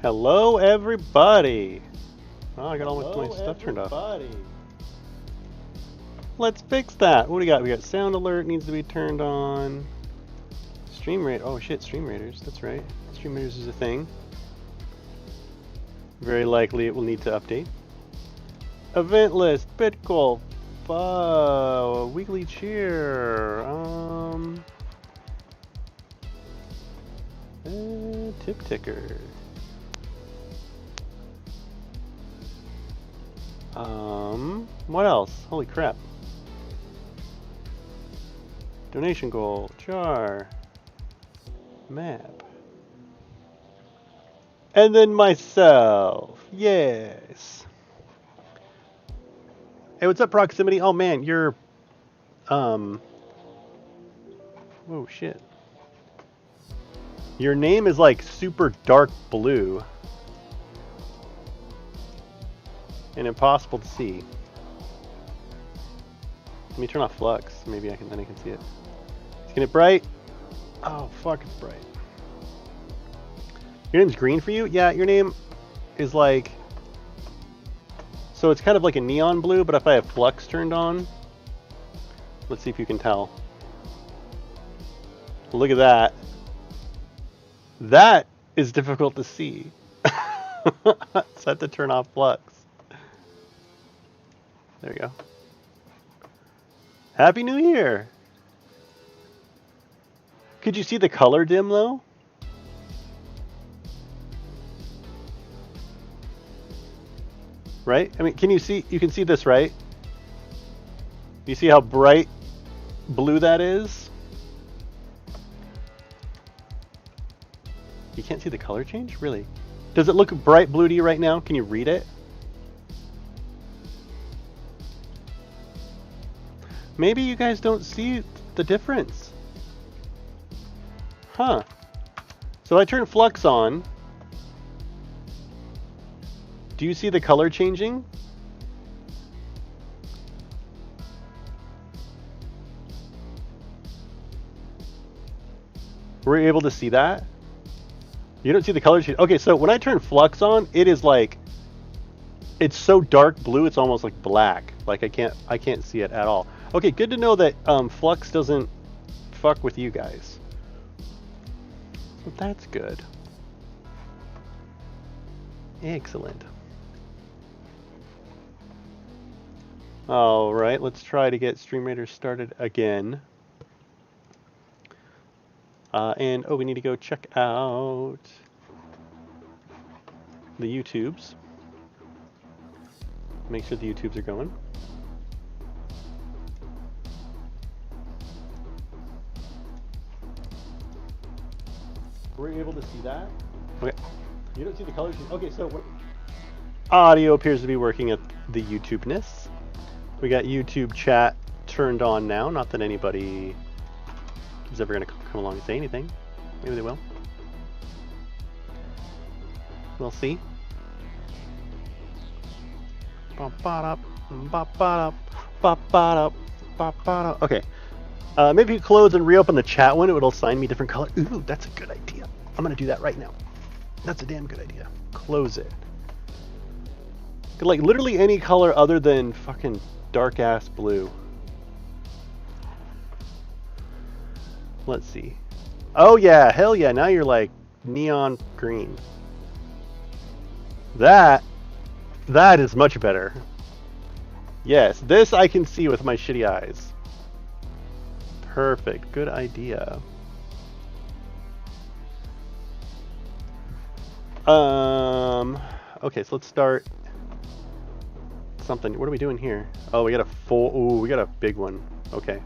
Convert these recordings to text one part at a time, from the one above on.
Hello, everybody. Oh, I got all my stuff turned off. Let's fix that. What do we got? We got sound alert needs to be turned on. Stream rate. Oh shit, stream raters. That's right. Stream raters is a thing. Very likely it will need to update. Event list. Bitcoin. Weekly cheer. Tip ticker. What else? Holy crap. Donation goal, jar, map. And then myself. Yes. Hey, what's up, proximity? Oh man, you're whoa shit. Your name is like super dark blue. And impossible to see. Let me turn off flux. Maybe then I can see it. It's getting it bright. Oh fuck, it's bright. Your name's green for you? Yeah, your name is like, so it's kind of like a neon blue, but if I have flux turned on, let's see if you can tell. Look at that. That is difficult to see. So I have to turn off flux. There we go. Happy New Year! Could you see the color dim though? Right? I mean, you can see this, right? You see how bright blue that is? You can't see the color change? Really? Does it look bright blue to you right now? Can you read it? Maybe you guys don't see the difference. Huh. So I turn flux on. Do you see the color changing? Were you able to see that? You don't see the color change. Okay, so when I turn flux on, it is like, it's so dark blue, it's almost like black. Like I can't see it at all. Okay, good to know that flux doesn't fuck with you guys. So that's good. Excellent. All right, let's try to get StreamRaiders started again. And we need to go check out the YouTubes. Make sure the YouTubes are going. Were you able to see that? Okay. You don't see the colors. Okay, so audio appears to be working at the YouTube-ness. We got YouTube chat turned on now. Not that anybody is ever going to come along and say anything. Maybe they will. We'll see. Okay. Maybe if you close and reopen the chat window, it'll assign me different color. Ooh, that's a good idea. I'm gonna do that right now. That's a damn good idea. Close it. Like literally any color other than fucking dark ass blue. Let's see. Oh yeah, hell yeah, now you're like neon green. That is much better. Yes, this I can see with my shitty eyes. Perfect, good idea. Okay, so let's start something. What are we doing here? Oh, we got we got a big one. Okay.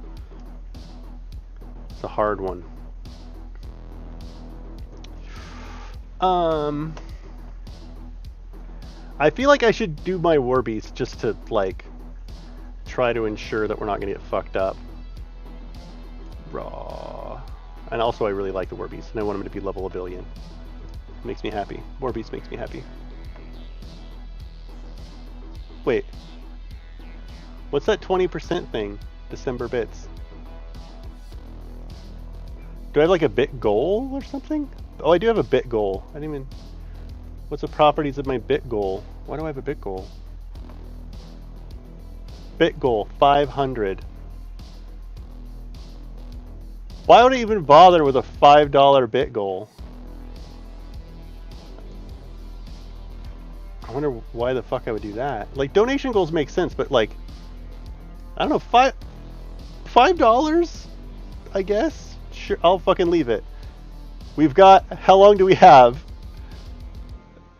It's a hard one. I feel like I should do my Warbeast just to, like, try to ensure that we're not gonna get fucked up. Raw. And also I really like the Warbeast, and I want him to be level 1 billion. Makes me happy. Warbeast makes me happy. Wait. What's that 20% thing? December bits. Do I have like a bit goal or something? Oh, I do have a bit goal. I didn't even... What's the properties of my bit goal? Why do I have a bit goal? Bit goal 500. Why would I even bother with a $5 bit goal? I wonder why the fuck I would do that. Like, donation goals make sense, but like, I don't know, $5, I guess. Sure, I'll fucking leave it. We've got, how long do we have?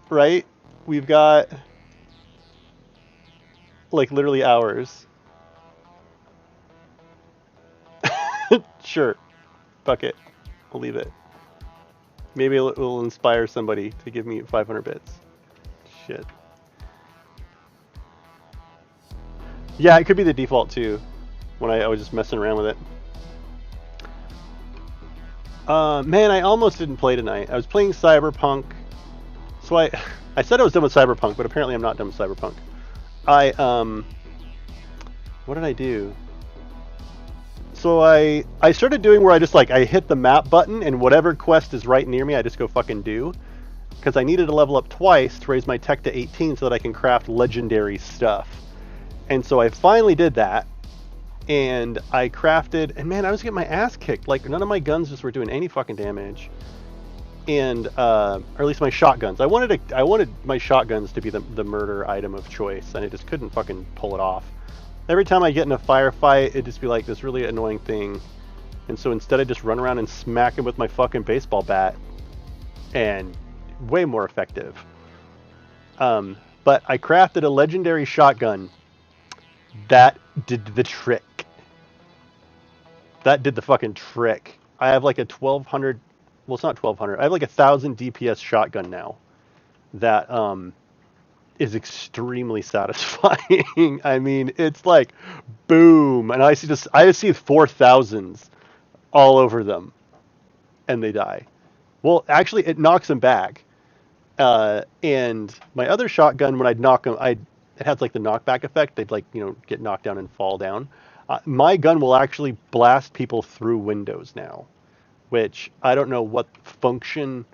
Right? We've got like literally hours. Sure. Fuck it. I'll leave it. Maybe it will inspire somebody to give me 500 bits. Shit. Yeah, it could be the default too, when I was just messing around with it. Man, I almost didn't play tonight. I was playing Cyberpunk. So I said I was done with Cyberpunk, but apparently I'm not done with Cyberpunk. What did I do? So I started doing where I just like, I hit the map button and whatever quest is right near me, I just go fucking do. Because I needed to level up twice to raise my tech to 18 so that I can craft legendary stuff. And so I finally did that. And I crafted, and man, I was getting my ass kicked. Like, none of my guns just were doing any fucking damage. And, or at least my shotguns. I wanted my shotguns to be the murder item of choice, and I just couldn't fucking pull it off. Every time I get in a firefight, it'd just be like this really annoying thing. And so instead I just run around and smack him with my fucking baseball bat. And way more effective. But I crafted a legendary shotgun that did the trick. That did the fucking trick. I have like a 1200, well, it's not 1200. I have like 1000 DPS shotgun now. That is extremely satisfying. I mean, it's like boom, and I see 4000s all over them, and they die. Well, actually, it knocks them back. And my other shotgun, when I'd knock them, it has like the knockback effect. They'd like, get knocked down and fall down. My gun will actually blast people through windows now, which I don't know what function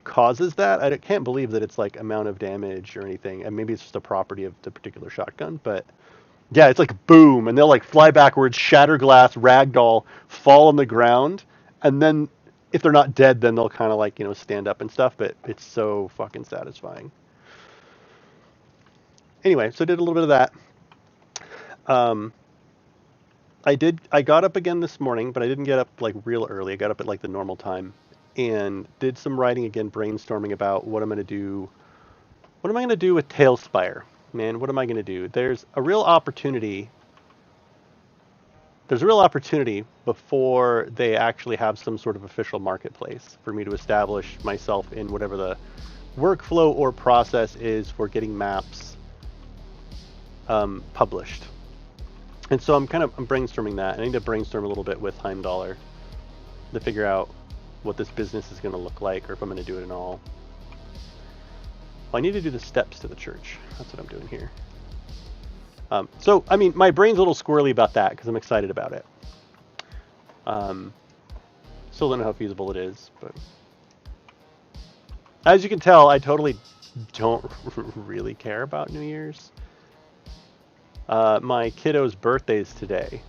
causes that. I can't believe that it's like amount of damage or anything, and maybe it's just a property of the particular shotgun. But yeah, it's like boom, and they'll like fly backwards, shatter glass, ragdoll, fall on the ground, and then if they're not dead, then they'll kind of like stand up and stuff. But it's so fucking satisfying. Anyway, so I did a little bit of that. I got up again this morning, but I didn't get up like real early. I got up at like the normal time and did some writing again, brainstorming about what I'm going to do. What am I going to do with TaleSpire? Man, what am I going to do? There's a real opportunity before they actually have some sort of official marketplace for me to establish myself in whatever the workflow or process is for getting maps published. And so I'm brainstorming that. I need to brainstorm a little bit with Heimdallr to figure out what this business is going to look like, or if I'm going to do it at all. Well, I need to do the steps to the church. That's what I'm doing here. So, I mean, my brain's a little squirrely about that because I'm excited about it. Still don't know how feasible it is, but as you can tell, I totally don't really care about New Year's. My kiddo's birthday's today.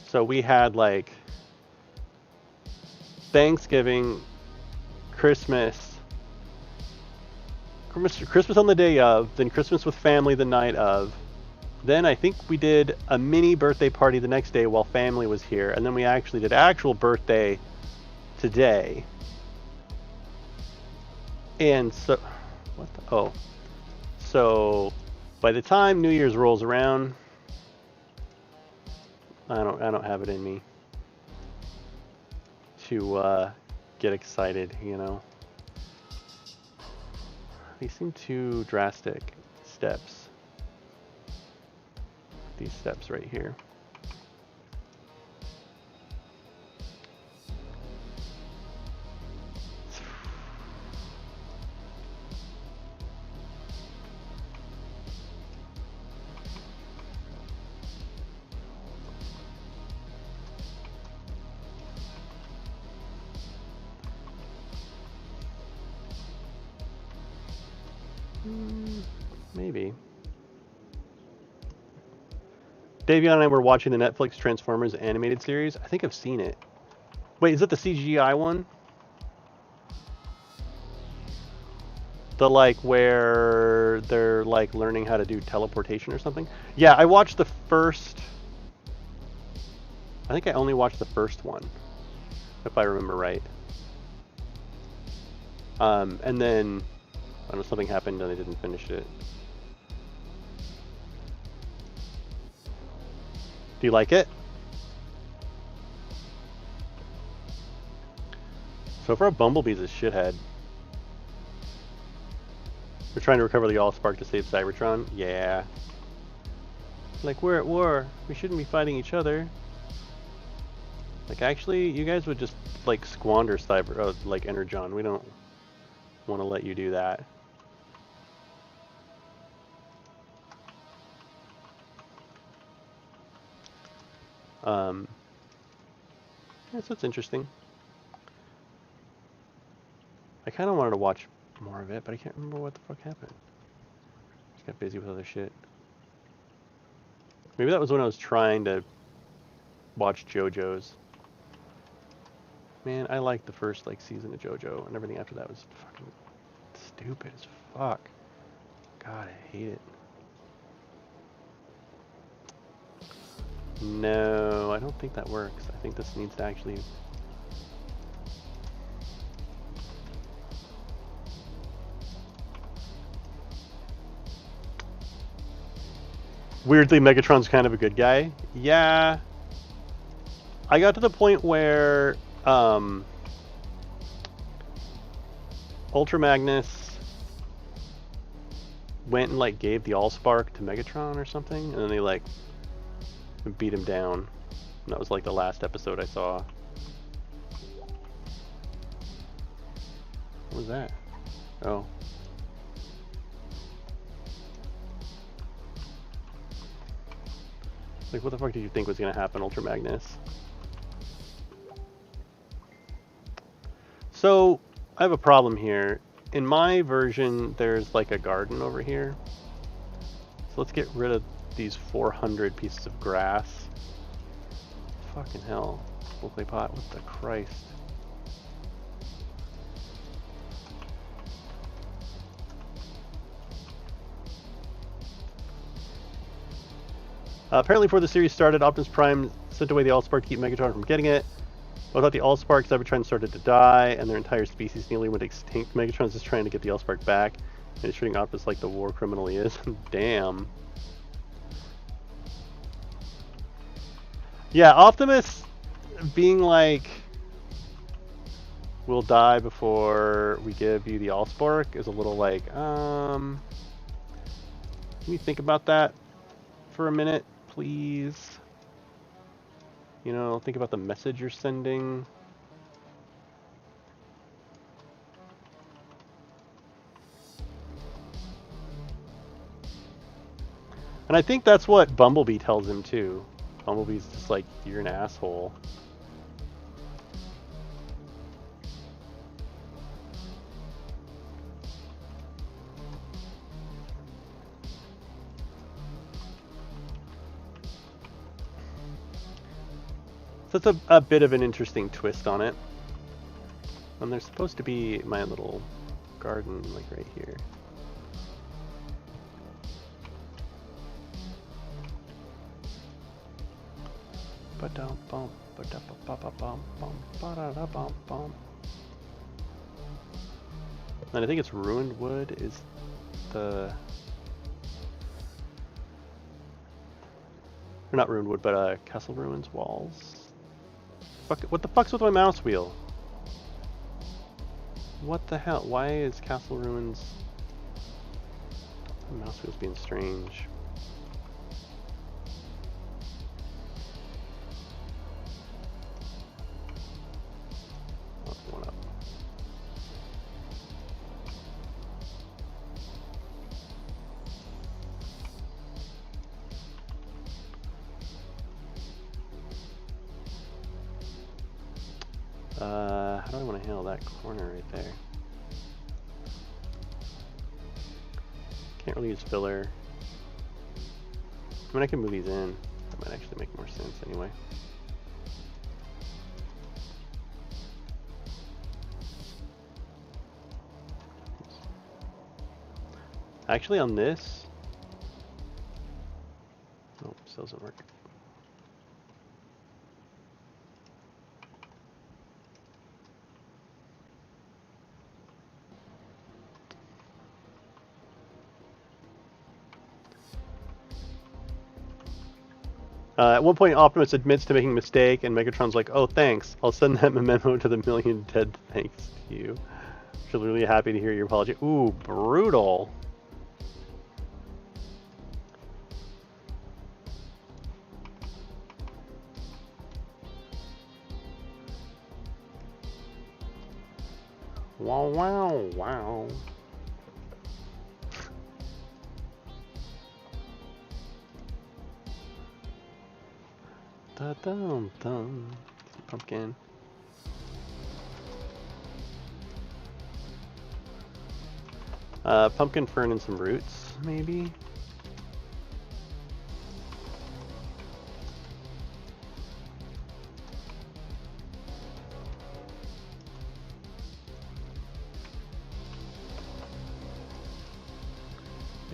So we had like Thanksgiving, Christmas on the day of, then Christmas with family the night of. Then I think we did a mini birthday party the next day while family was here, and then we actually did actual birthday today. And so, so by the time New Year's rolls around, I don't have it in me to get excited, These seem too drastic steps. These steps right here. Maybe. Davion and I were watching the Netflix Transformers animated series. I think I've seen it. Wait, is it the CGI one? The like where they're like learning how to do teleportation or something? Yeah, I watched the first. I think I only watched the first one, if I remember right. And then I don't know, something happened and I didn't finish it. Do you like it? So far, Bumblebee's a shithead. We're trying to recover the Allspark to save Cybertron. Yeah. Like, we're at war. We shouldn't be fighting each other. Like, actually, you guys would just, like, squander like, Energon. We don't want to let you do that. Yeah, so it's interesting. I kind of wanted to watch more of it, but I can't remember what the fuck happened. Just got busy with other shit. Maybe that was when I was trying to watch JoJo's. Man, I liked the first like season of JoJo, and everything after that was fucking stupid as fuck. God, I hate it. No, I don't think that works. I think this needs to actually... Weirdly, Megatron's kind of a good guy. Yeah. I got to the point where Ultra Magnus went and like gave the Allspark to Megatron or something, and then they like beat him down. And that was like the last episode I saw. What was that? Oh. Like, what the fuck did you think was gonna happen, Ultra Magnus? So, I have a problem here. In my version, there's like a garden over here. So let's get rid of these 400 pieces of grass. Fucking hell. Full clay pot, what the Christ. Apparently before the series started, Optimus Prime sent away the Allspark to keep Megatron from getting it. But without the Allspark, Cybertron started to die, and their entire species nearly went extinct. Megatron's just trying to get the Allspark back, and he's treating Optimus like the war criminal he is. Damn. Yeah, Optimus being like, we'll die before we give you the Allspark is a little like, can you think about that for a minute, please? You know, think about the message you're sending. And I think that's what Bumblebee tells him too. Bumblebee's just like, you're an asshole. So it's a bit of an interesting twist on it. And there's supposed to be my little garden like right here. And I think it's Ruined Wood is the... Or not Ruined Wood, but Castle Ruins walls. Fuck, what the fuck's with my mouse wheel? What the hell? Why is Castle Ruins... My mouse wheel's being strange. Oh, one up. How do I want to handle that corner right there? really use filler. I mean, I can move these in. That might actually make more sense anyway. Actually, on this... Oh, still doesn't work. At one point, Optimus admits to making a mistake, and Megatron's like, "Oh, thanks. I'll send that memo to the million dead thanks to you. She'll be really happy to hear your apology." Ooh, brutal. Wow, wow, wow. Da-dum-dum. Pumpkin. Pumpkin fern and some roots, maybe?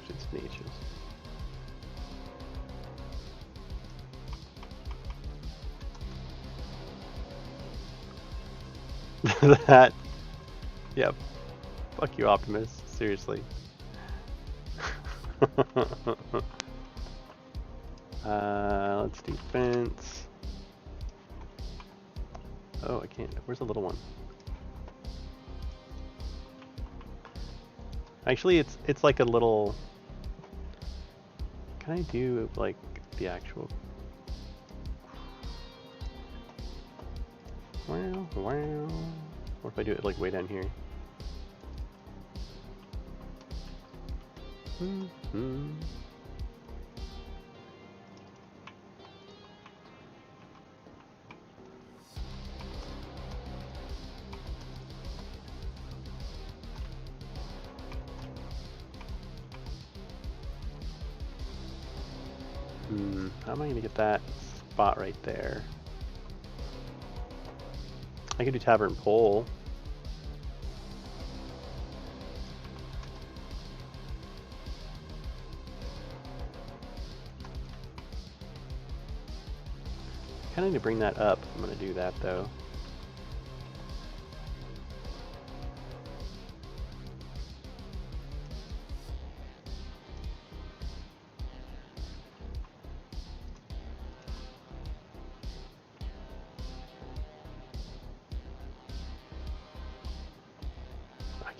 It's niches. That... Yep. Fuck you, Optimus. Seriously. Let's do fence. Oh, I can't. Where's the little one? Actually, it's like a little... Can I do, like, the actual... Wow, wow. What if I do it, like, way down here? Mm-hmm. How am I going to get that spot right there? I could do Tavern Pole. I kind of need to bring that up. I'm going to do that though.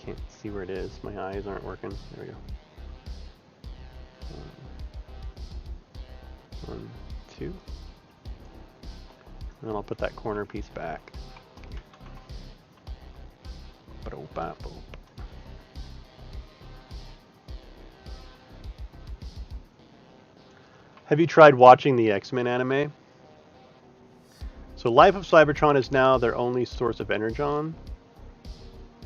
Can't see where it is. My eyes aren't working. There we go. 1, 2. And then I'll put that corner piece back. Have you tried watching the X-Men anime? So Life of Cybertron is now their only source of energon.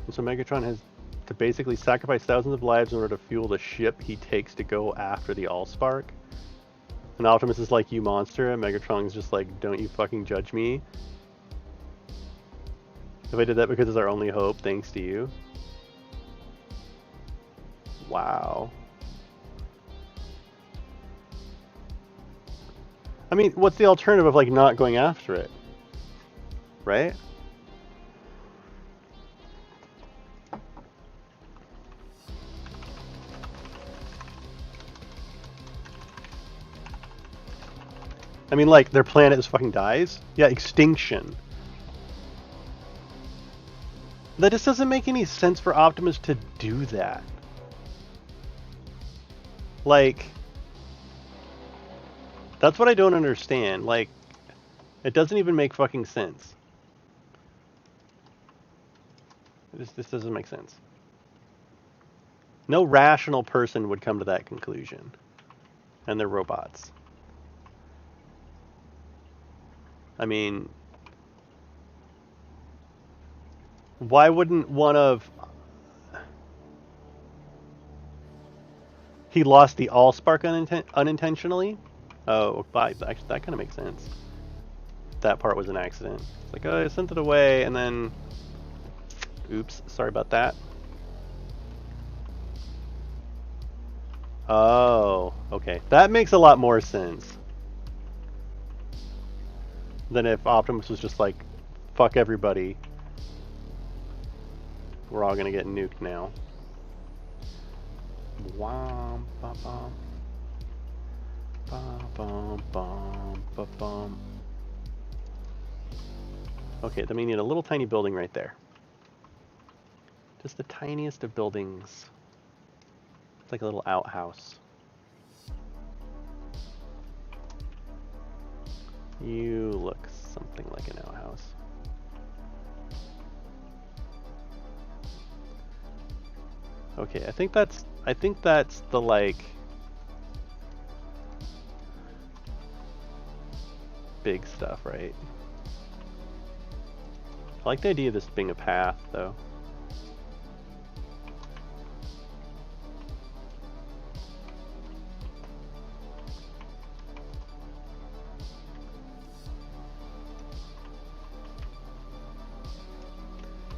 And so Megatron has to basically sacrifice thousands of lives in order to fuel the ship he takes to go after the Allspark. And Optimus is like, "You monster," and Megatron's just like, "Don't you fucking judge me. If I did that because it's our only hope, thanks to you." Wow. I mean, what's the alternative of, like, not going after it? Right? I mean, like, their planet just fucking dies? Yeah, extinction. That just doesn't make any sense for Optimus to do that. Like, that's what I don't understand. Like, it doesn't even make fucking sense. This doesn't make sense. No rational person would come to that conclusion. And they're robots. I mean, why wouldn't one of... He lost the Allspark unintentionally. Oh, actually, that kind of makes sense. That part was an accident. It's like, oh, I sent it away, and then, oops, sorry about that. Oh, okay. That makes a lot more sense than if Optimus was just like, fuck everybody. We're all gonna get nuked now. Wom, bum, bum. Bum, bum, bum, bum, bum. Okay, then we need a little tiny building right there. Just the tiniest of buildings. It's like a little outhouse. You look something like an outhouse. Okay, I think that's the like big stuff, right? I like the idea of this being a path, though.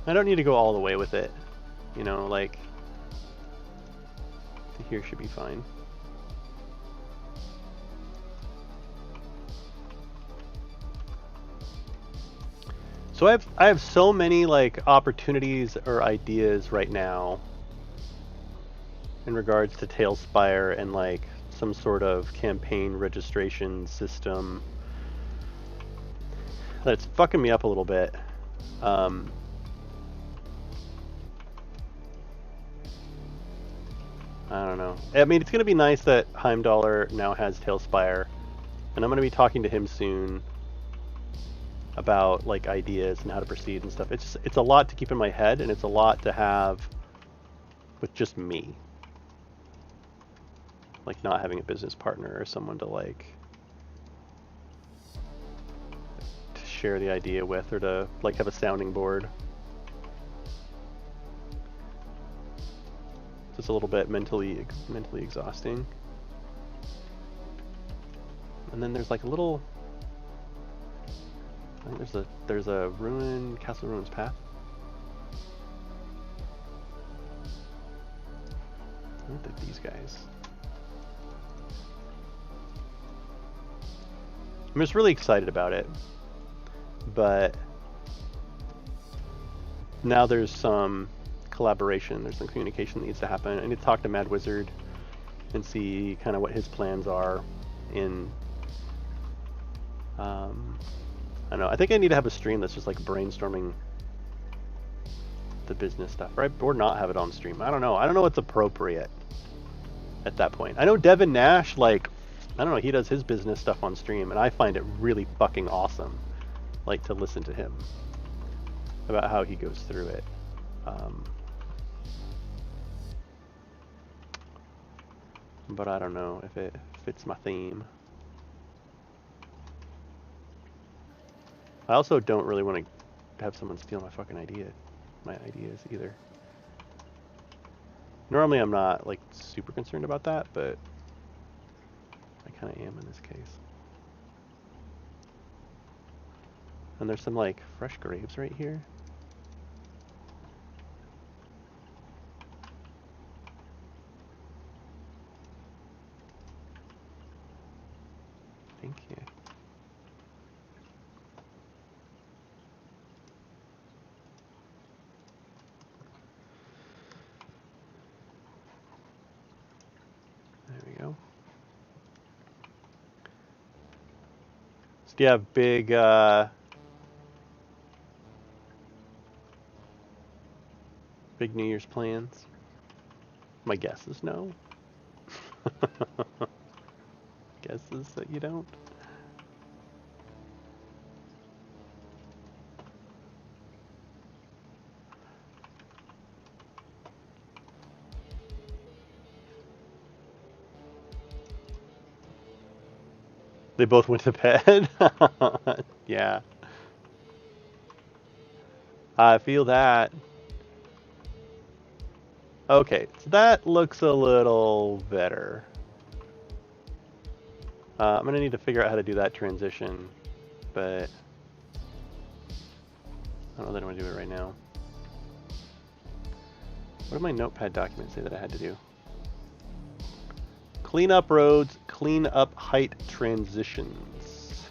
I don't need to go all the way with it. You know, like, here should be fine. So I have so many like opportunities or ideas right now in regards to TaleSpire and like some sort of campaign registration system that's fucking me up a little bit. I don't know. I mean, it's going to be nice that Heimdallr now has TaleSpire, and I'm going to be talking to him soon about like ideas and how to proceed and stuff. It's a lot to keep in my head, and it's a lot to have with just me. Like not having a business partner or someone to like to share the idea with, or to like have a sounding board. It's a little bit mentally exhausting. And then there's like a little, I think there's a ruin, Castle Ruins path. Look at these guys. I'm just really excited about it, but now there's some collaboration, there's some communication that needs to happen. I need to talk to Mad Wizard and see kind of what his plans are in I don't know. I think I need to have a stream that's just like brainstorming the business stuff, right? Or not have it on stream. I don't know. I don't know what's appropriate at that point. I know Devin Nash, like, I don't know, he does his business stuff on stream, and I find it really fucking awesome, like, to listen to him about how he goes through it. But I don't know if it fits my theme. I also don't really want to have someone steal my fucking ideas either. Normally I'm not like super concerned about that, but I kind of am in this case. And there's some like fresh graves right here. Thank you. There we go. So do you have big big New Year's plans? My guess is no. Guesses that you don't. They both went to bed. Yeah. I feel that. Okay, so that looks a little better. I'm going to need to figure out how to do that transition, but I don't know that I want to do it right now. What did my notepad document say that I had to do? Clean up roads, clean up height transitions.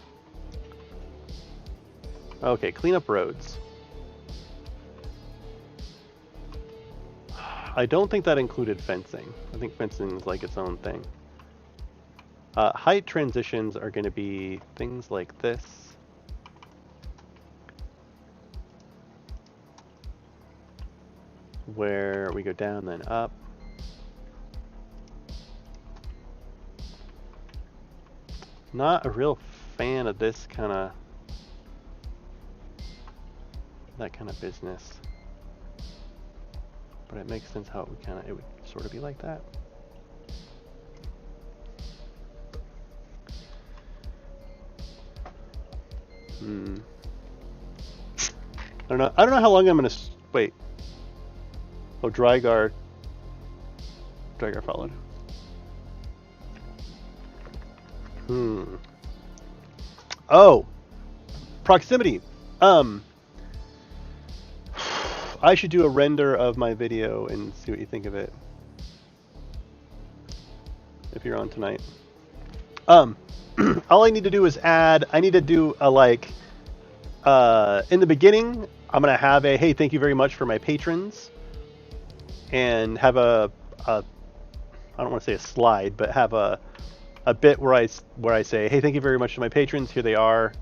Okay, clean up roads. I don't think that included fencing. I think fencing is like its own thing. Height transitions are going to be things like this. Where we go down, then up. Not a real fan of this kind of, that kind of business. But it makes sense how it would sort of be like that. I don't know how long I'm gonna wait. Oh, Drygar followed. Oh, proximity. I should do a render of my video and see what you think of it. If you're on tonight. All I need to do is add, I need to do a in the beginning, I'm going to have a, hey, thank you very much for my patrons. And have I don't want to say a slide, but have a bit where I say, hey, thank you very much to my patrons, here they are.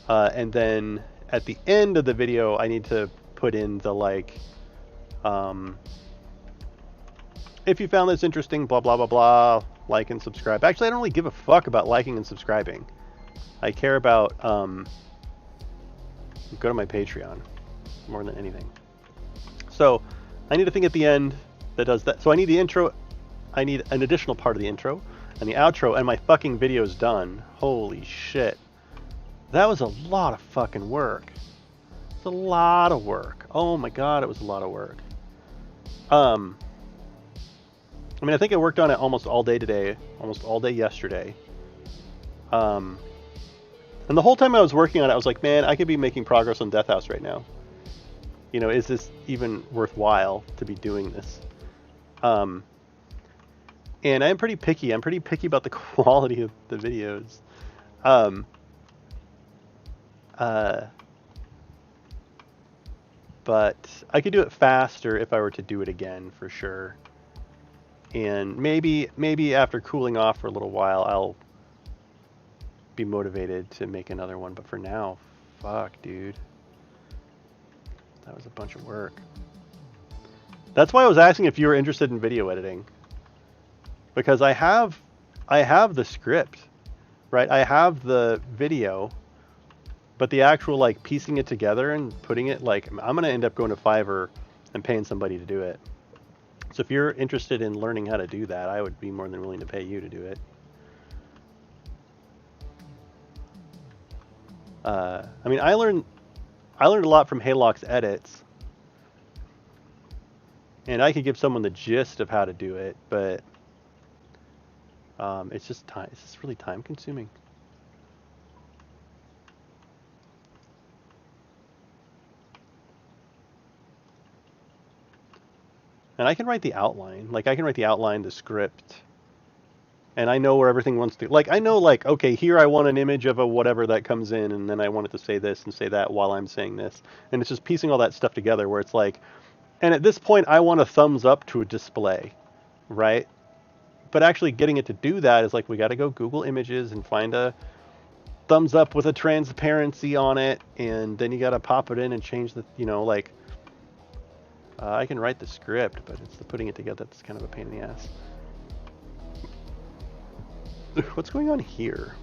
And then at the end of the video, I need to put in the if you found this interesting, blah, blah, blah, blah, like and subscribe. Actually, I don't really give a fuck about liking and subscribing. I care about, go to my Patreon more than anything. So I need a thing at the end that does that. So I need the intro. I need an additional part of the intro and the outro, and my fucking video's done. Holy shit. That was a lot of fucking work. It's a lot of work. Oh my god, it was a lot of work. I mean, I think I worked on it almost all day today, almost all day yesterday. And the whole time I was working on it, I was like, man, I could be making progress on Death House right now. You know, is this even worthwhile to be doing this? And I'm pretty picky. I'm pretty picky about the quality of the videos. But I could do it faster if I were to do it again, for sure. And maybe after cooling off for a little while, I'll be motivated to make another one. But for now, fuck, dude. That was a bunch of work. That's why I was asking if you were interested in video editing. Because I have the script, right? I have the video, but the actual piecing it together and putting it I'm gonna end up going to Fiverr and paying somebody to do it. So if you're interested in learning how to do that, I would be more than willing to pay you to do it. I mean, I learned a lot from Haylock's edits, and I could give someone the gist of how to do it, but it's just time. It's just really time consuming. And I can write the outline. I can write the outline, the script, and I know where everything wants to. I know, okay, here I want an image of a whatever that comes in, and then I want it to say this and say that while I'm saying this, and it's just piecing all that stuff together. Where it's and at this point, I want a thumbs up to a display, right? But actually getting it to do that is we got to go Google Images and find a thumbs up with a transparency on it, and then you got to pop it in and change the, I can write the script, but it's the putting it together that's kind of a pain in the ass. What's going on here?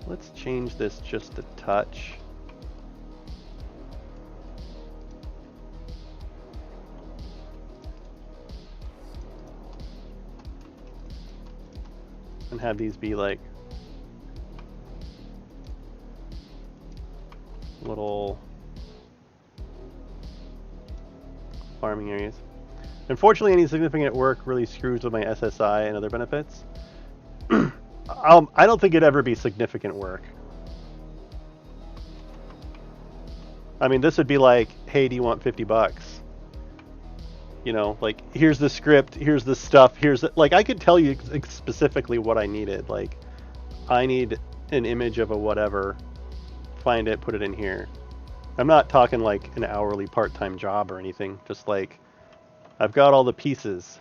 Let's change this just a touch. And have these be farming areas. Unfortunately, any significant work really screws with my SSI and other benefits. I don't think it'd ever be significant work. I mean, this would be like, hey, do you want $50? You know, like, here's the script, here's the stuff, here's the, like, I could tell you specifically what I needed. Like, I need an image of a whatever, find it, put it in here. I'm not talking like an hourly part-time job or anything. Just like, I've got all the pieces.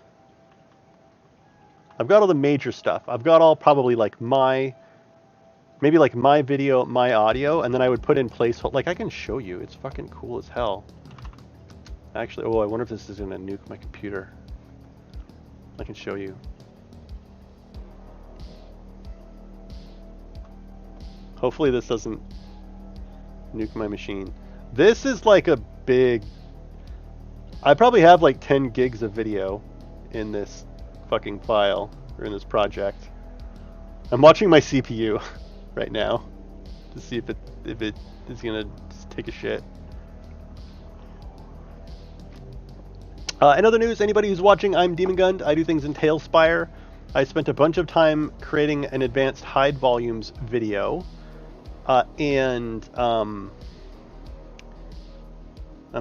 I've got all the major stuff. I've got all probably like maybe like my video, my audio, and then I would put in placeholder. Like, I can show you. It's fucking cool as hell. Actually, oh, I wonder if this is gonna nuke my computer. I can show you. Hopefully this doesn't nuke my machine. This is like a big... I probably have like 10 gigs of video in this fucking file, or in this project. I'm watching my CPU right now to see if it is gonna just take a shit. In other news, anybody who's watching, I'm Demon Gunned. I do things in TaleSpire. I spent a bunch of time creating an advanced hide volumes video, and I'm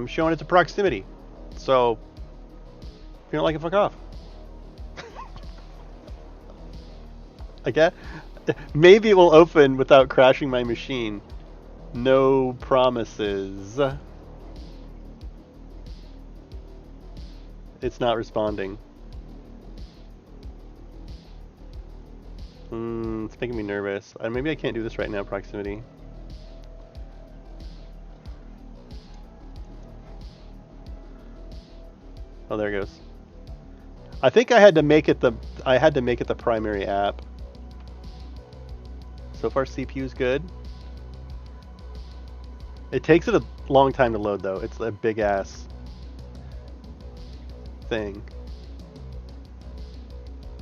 showing it to proximity. So if you don't like it, fuck off. Okay? Maybe it will open without crashing my machine. No promises. It's not responding. It's making me nervous. Maybe I can't do this right now, proximity. Oh, there it goes. I think I had to make it the primary app. So far, CPU's good. It takes it a long time to load, though. It's a big ass thing.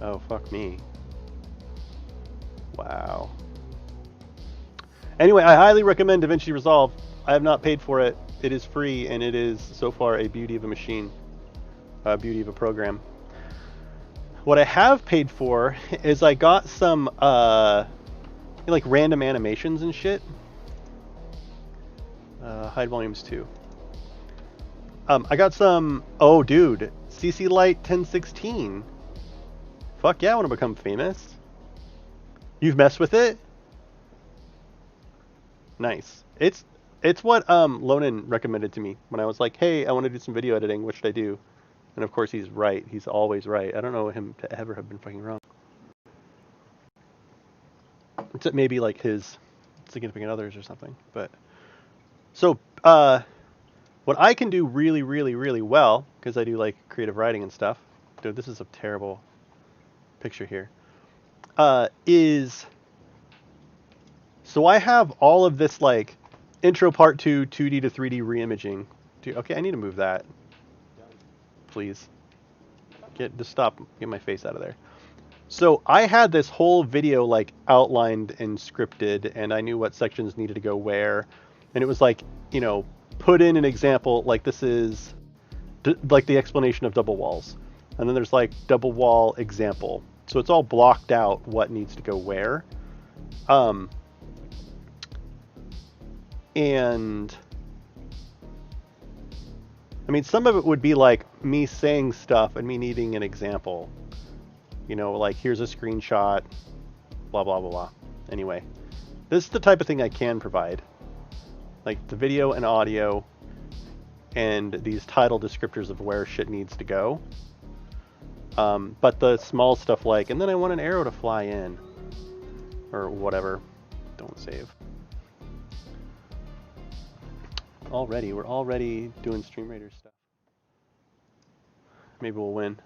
Oh, fuck me. Wow. Anyway, I highly recommend DaVinci Resolve. I have not paid for it. It is free, and it is so far a beauty of a machine, a beauty of a program. What I have paid for is I got some like random animations and shit. Hide volumes 2. I got some. Oh, dude, CC Lite 1016. Fuck yeah, I want to become famous. You've messed with it? Nice. It's what Lonan recommended to me when I was like, hey, I want to do some video editing. What should I do? And of course, he's right. He's always right. I don't know him to ever have been fucking wrong. Except maybe like his significant others or something. But so what I can do really, really, really well, because I do like creative writing and stuff. Dude, this is a terrible picture here. Is so I have all of this like intro part 2, 2D to 3D reimaging. Dude, okay, I need to move that. Please. Just stop. Get my face out of there. So I had this whole video like outlined and scripted, and I knew what sections needed to go where. And it was like, you know, put in an example, like this is like the explanation of double walls. And then there's like double wall example. So it's all blocked out what needs to go where. And I mean, some of it would be like me saying stuff and me needing an example. You know, like here's a screenshot, blah, blah, blah, blah. Anyway, this is the type of thing I can provide. Like the video and audio and these title descriptors of where shit needs to go. But the small stuff like, and then I want an arrow to fly in. Or whatever. Don't save. We're already doing Stream Raider stuff. Maybe we'll win.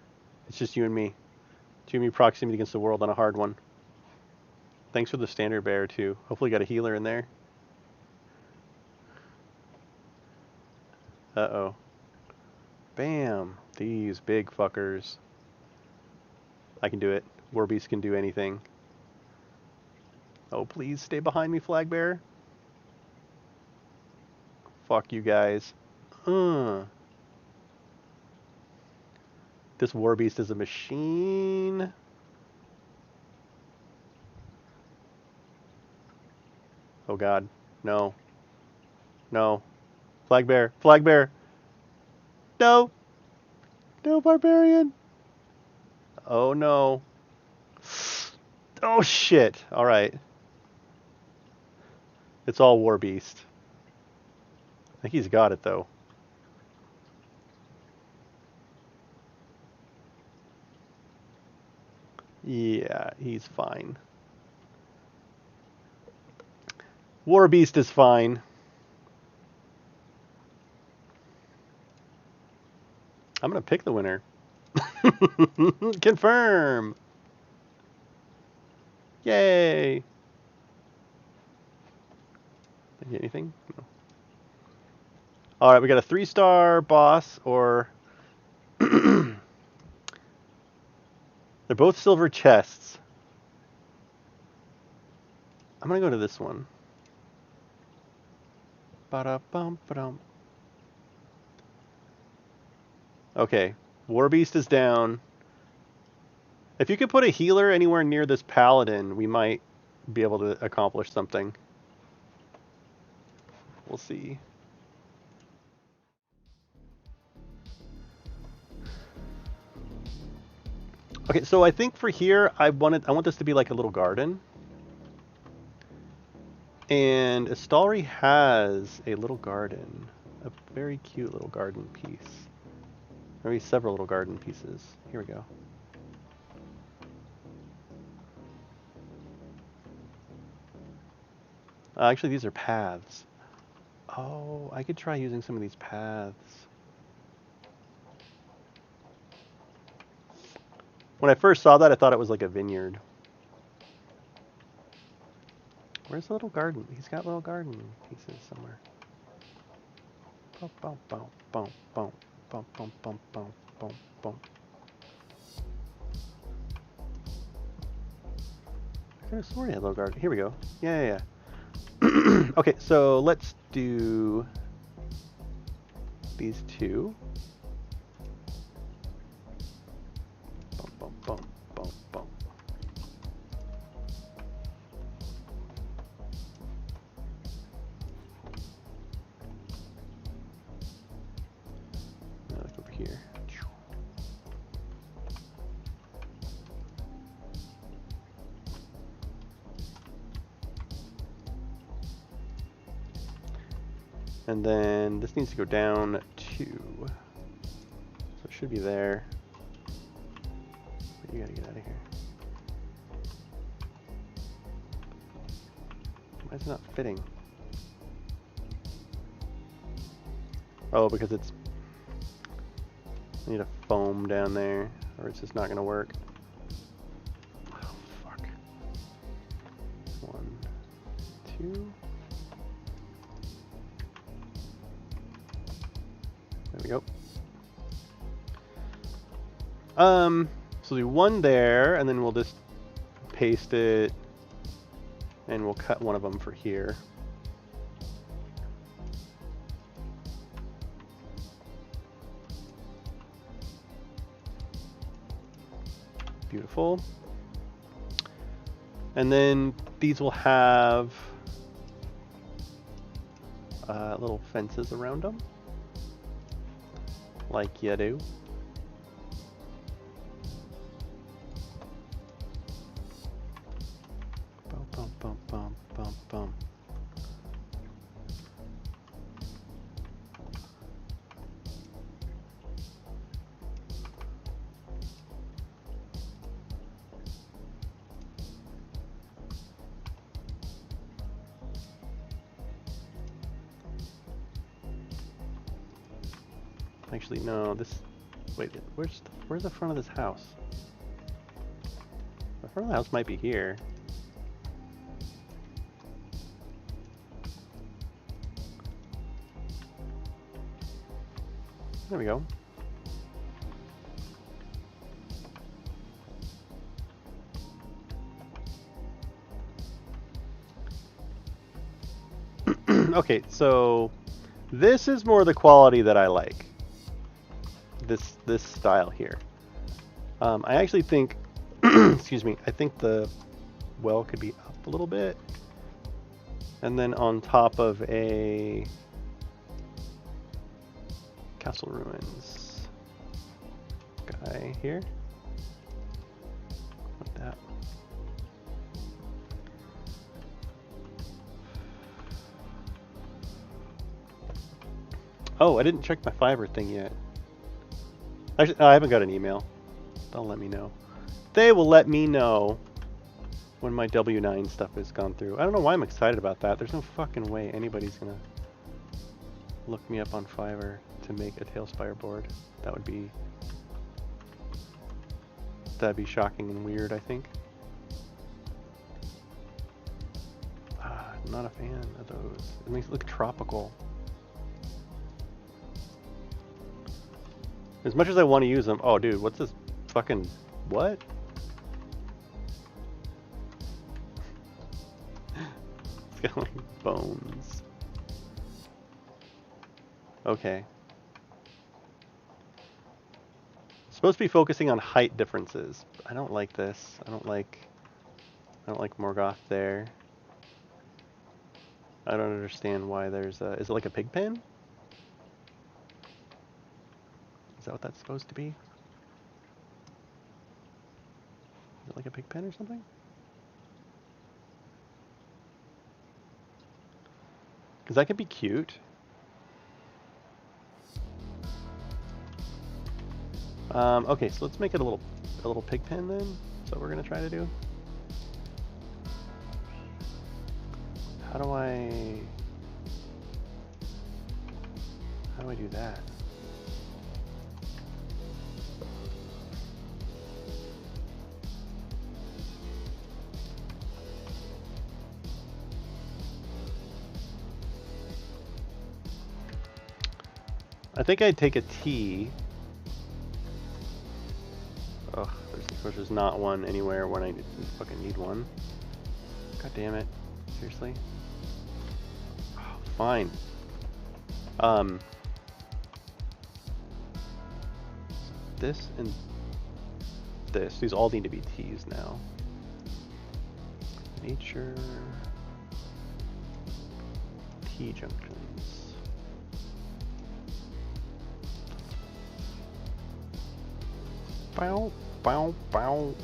It's just you and me. You and me proximity against the world on a hard one. Thanks for the standard bear too. Hopefully got a healer in there. Uh-oh. Bam. These big fuckers. I can do it. Warbeast can do anything. Oh, please stay behind me, flag bearer. Fuck you guys. This war beast is a machine. Oh god. No. No. Flag bear. Flag bear. No. No, barbarian. Oh no. Oh shit. Alright. It's all war beast. I think he's got it though. Yeah, he's fine. War beast is fine. I'm gonna pick the winner. Confirm. Yay. Did I get anything? No. Alright, we got a 3-star boss, or... They're both silver chests. I'm gonna go to this one. Ba-da-bum, ba-dum. Okay, War Beast is down. If you could put a healer anywhere near this paladin, we might be able to accomplish something. We'll see. Okay, so I think for here, I want this to be like a little garden. And Astalri has a little garden. A very cute little garden piece. Maybe several little garden pieces. Here we go. Actually, these are paths. Oh, I could try using some of these paths. When I first saw that, I thought it was like a vineyard. Where's the little garden? He's got little garden pieces somewhere. Bum, bum, bum, bum, bum, bum, bum, bum, bum, bum, bum. I could have sworn he had a little garden. Here we go. Yeah. Okay, so let's do these two. Bum, bum, bum, bum, bum. Now look over here. And then this needs to go down 2. So it should be there. But you gotta get out of here. Why is it not fitting? Oh, because it's... I need a foam down there, or it's just not gonna work. Oh, fuck. 1, 2... There we go. So do one there, and then we'll just paste it, and we'll cut one of them for here. Beautiful. And then these will have little fences around them. Like you do. Bum, bum, bum, bum, bum, bum. Actually, no, this... Wait, where's the front of this house? The front of the house might be here. There we go. Okay, so this is more the quality that I like. This style here. I actually think, excuse me, I think the well could be up a little bit. And then on top of a castle ruins guy here. Like that. Oh, I didn't check my fiber thing yet. Actually, I haven't got an email. They'll let me know. They will let me know when my W9 stuff has gone through. I don't know why I'm excited about that. There's no fucking way anybody's gonna look me up on Fiverr to make a TaleSpire board. That'd be shocking and weird, I think. I'm not a fan of those. It makes it look tropical. As much as I want to use them. Oh, dude, what's this fucking what? It's got like bones. Okay. Supposed to be focusing on height differences. I don't like this. I don't like Morgoth there. I don't understand why there's a... Is it like a pig pen? Is that what that's supposed to be? Is it like a pig pen or something? Because that could be cute. Okay, so let's make it a little pig pen then. That's what we're gonna try to do. How do I do that? I think I'd take a T. Ugh, there's not one anywhere when I fucking need one. God damn it. Seriously? Oh, fine. This and this. These all need to be T's now. Nature. T junctions. Bow, bow, bow.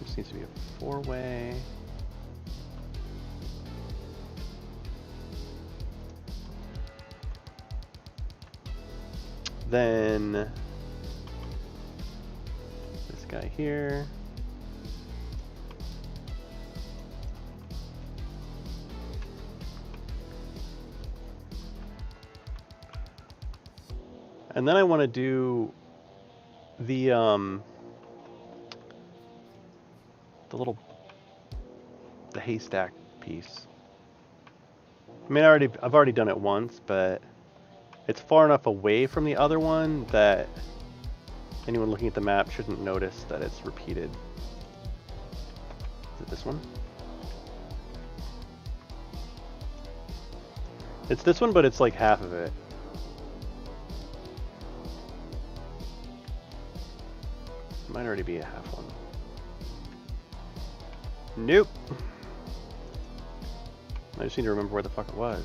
This needs to be a four-way. Then this guy here. And then I want to do the haystack piece. I mean, I've already done it once, but it's far enough away from the other one that anyone looking at the map shouldn't notice that it's repeated. Is it this one? It's this one, but it's like half of it. Might already be a half one. Nope. I just need to remember where the fuck it was.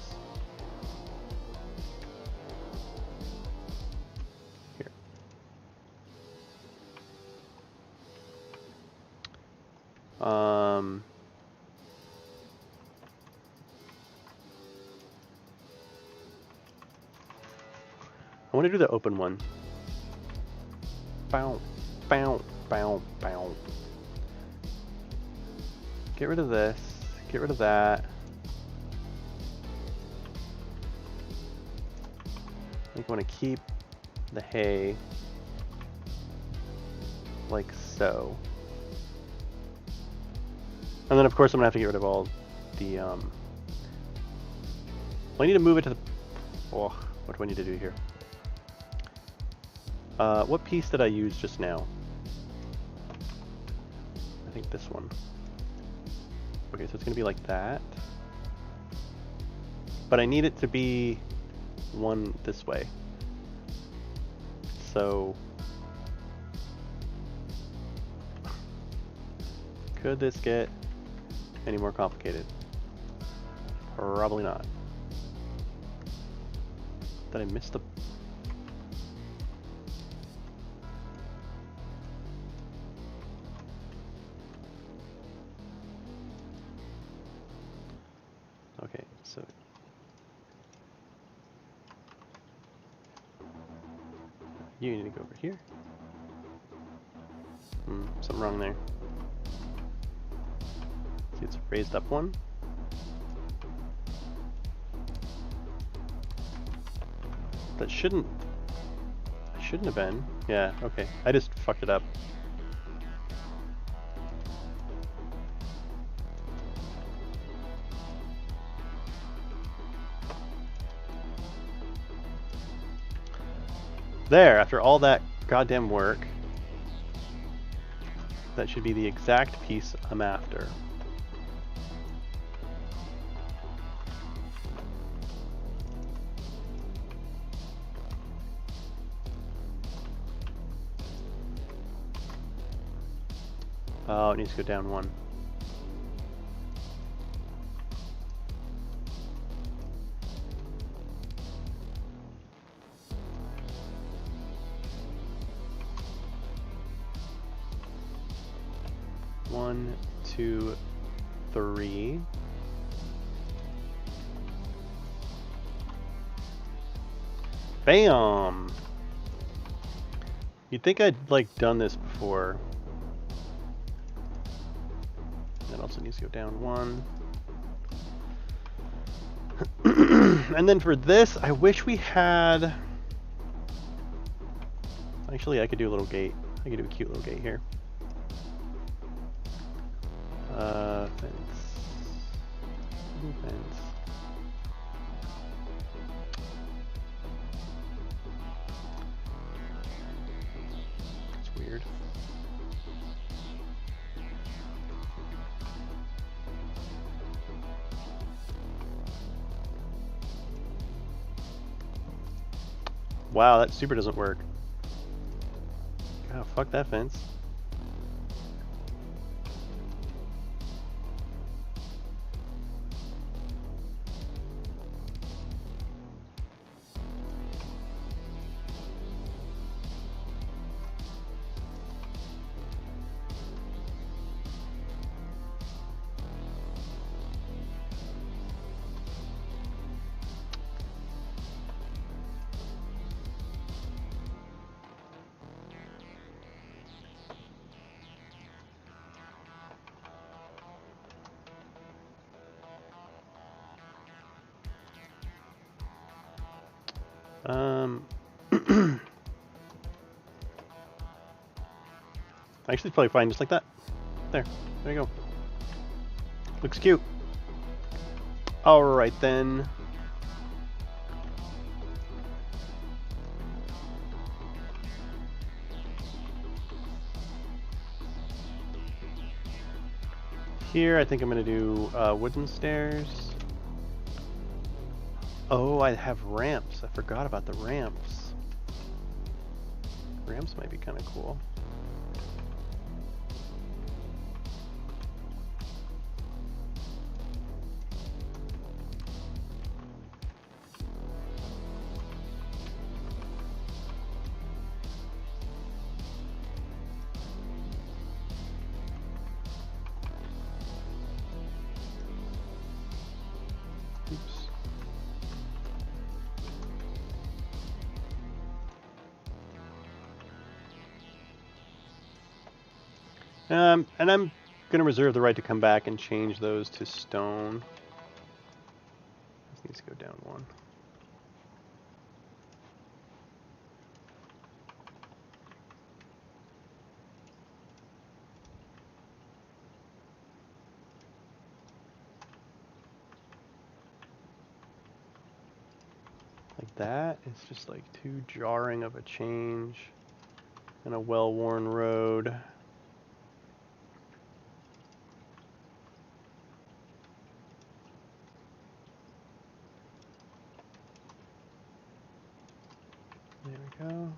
Here. I want to do the open one. Bow, bow, bow, bow. Get rid of this. Get rid of that. I think I want to keep the hay like so. And then of course I'm going to have to get rid of all the... Well, I need to move it to the... Oh, what do I need to do here? What piece did I use just now? I think this one. Okay, so it's going to be like that. But I need it to be one this way. So Could this get any more complicated? Probably not. Did I miss the... Okay, so... You need to go over here. Something wrong there. See, it's a raised up one. That shouldn't have been. Yeah, okay. I just fucked it up. There, after all that goddamn work, that should be the exact piece I'm after. Oh, it needs to go down one. One, two, three. Bam! You'd think I'd like done this before. That also needs to go down one. And then for this, I wish we had... Actually, I could do a little gate. I could do a cute little gate here. Fence. Fence. It's weird. Wow, that super doesn't work. Oh, fuck that fence. Actually, it's probably fine just like that. There you go. Looks cute. Alright then. Here, I think I'm going to do wooden stairs. Oh, I have ramps. I forgot about the ramps. Ramps might be kind of cool. And I'm going to reserve the right to come back and change those to stone. This needs to go down one. Like that. It's just like too jarring of a change in a well-worn road. There we go.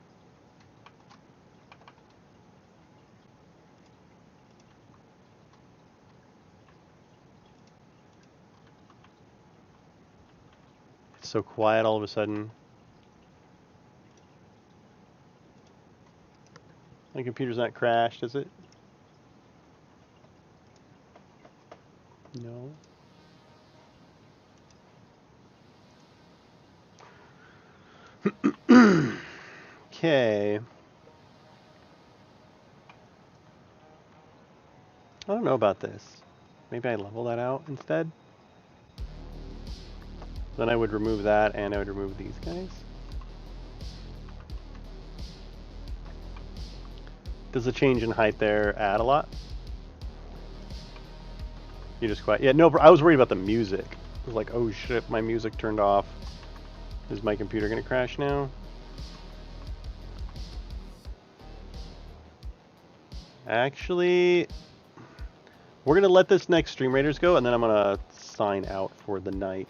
so quiet all of a sudden. My computer's not crashed, is it? No. Okay. I don't know about this. Maybe I level that out instead? Then I would remove that and I would remove these guys. Does the change in height there add a lot? You just quiet. Yeah, no, I was worried about the music. I was like, oh shit, my music turned off. Is my computer gonna crash now? Actually, we're gonna let this next Stream Raiders go, and then I'm gonna sign out for the night.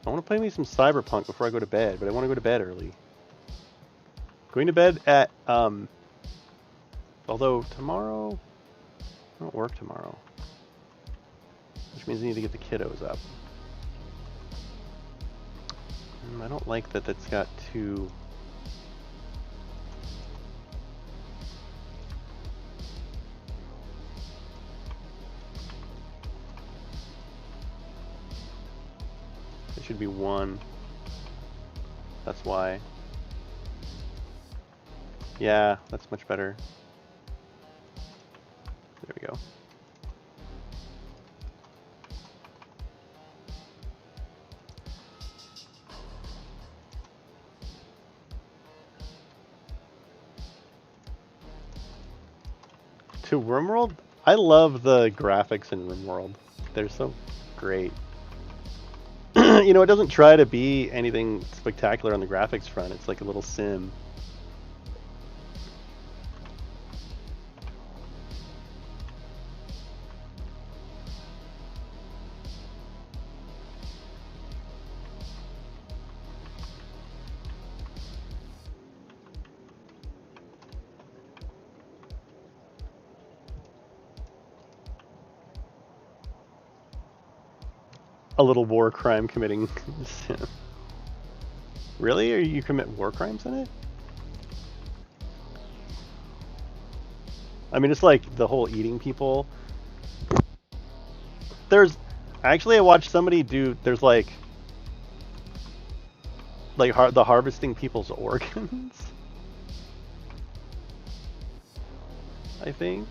I want to play me some Cyberpunk before I go to bed, but I want to go to bed early. Going to bed at although tomorrow I don't work tomorrow, which means I need to get the kiddos up. I don't like that that's got two. It should be one. That's why. Yeah, that's much better. There we go. To RimWorld, I love the graphics in RimWorld. They're so great. You know, it doesn't try to be anything spectacular on the graphics front. It's like a little sim. A little war crime committing sim. Really? Or you commit war crimes in it? I mean, it's like the whole eating people. There's actually, I watched somebody do. There's like the harvesting people's organs. I think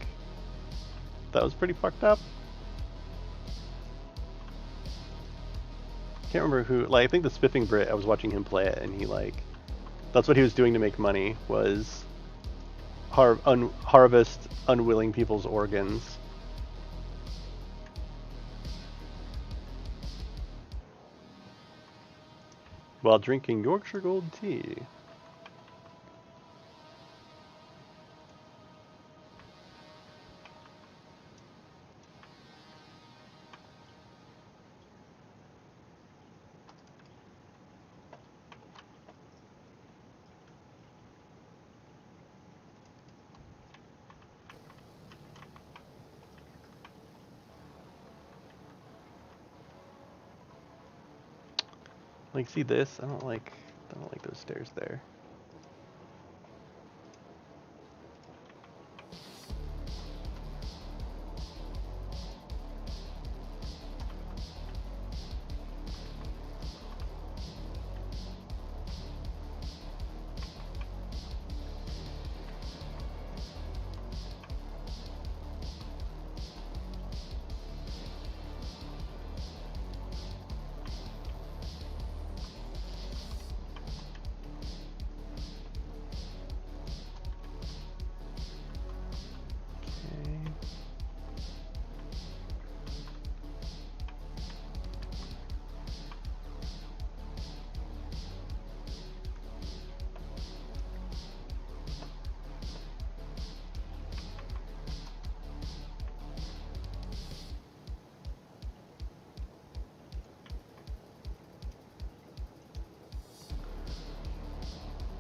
that was pretty fucked up. Can't remember who. Like, I think the Spiffing Brit. I was watching him play it, and he that's what he was doing to make money, was harvest unwilling people's organs. While drinking Yorkshire Gold tea. Like, see this? I don't like those stairs there.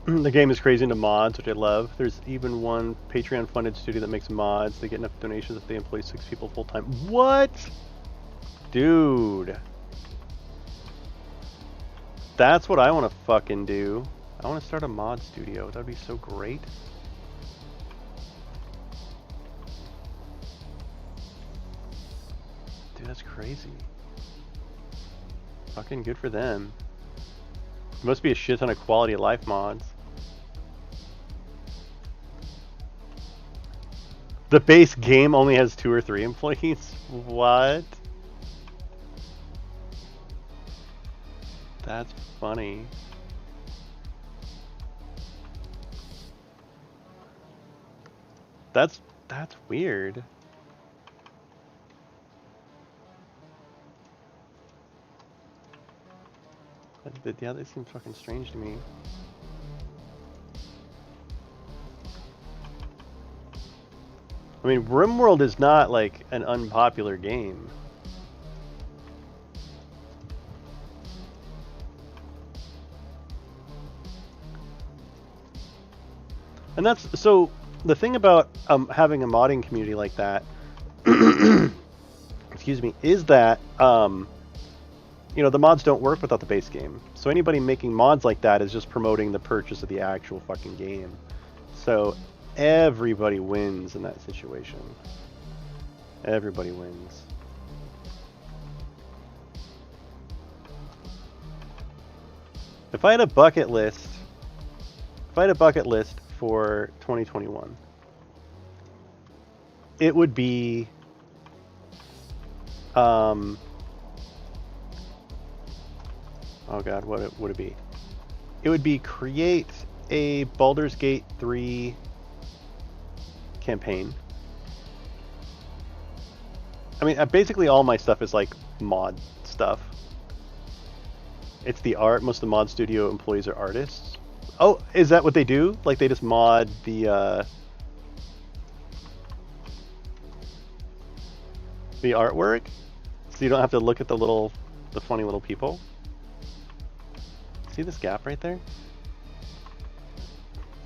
The game is crazy into mods, which I love. There's even one Patreon-funded studio that makes mods. They get enough donations if they employ 6 people full-time. What? Dude. That's what I want to fucking do. I want to start a mod studio. That'd be so great. Dude, that's crazy. Fucking good for them. There must be a shit ton of quality of life mods. The base game only has 2 or 3 employees? What? That's funny. That's weird. Yeah, that seems fucking strange to me. I mean, RimWorld is not like an unpopular game. And that's so the thing about having a modding community like that, excuse me, is that you know, the mods don't work without the base game. So anybody making mods like that is just promoting the purchase of the actual fucking game. So everybody wins in that situation. Everybody wins. If I had a bucket list, for 2021, it would be oh god, what would it be? It would be create a Baldur's Gate 3 campaign. I mean, basically all my stuff is like mod stuff. It's the art. Most of the mod studio employees are artists. Oh, is that what they do? Like they just mod the artwork? So you don't have to look at the funny little people? See this gap right there?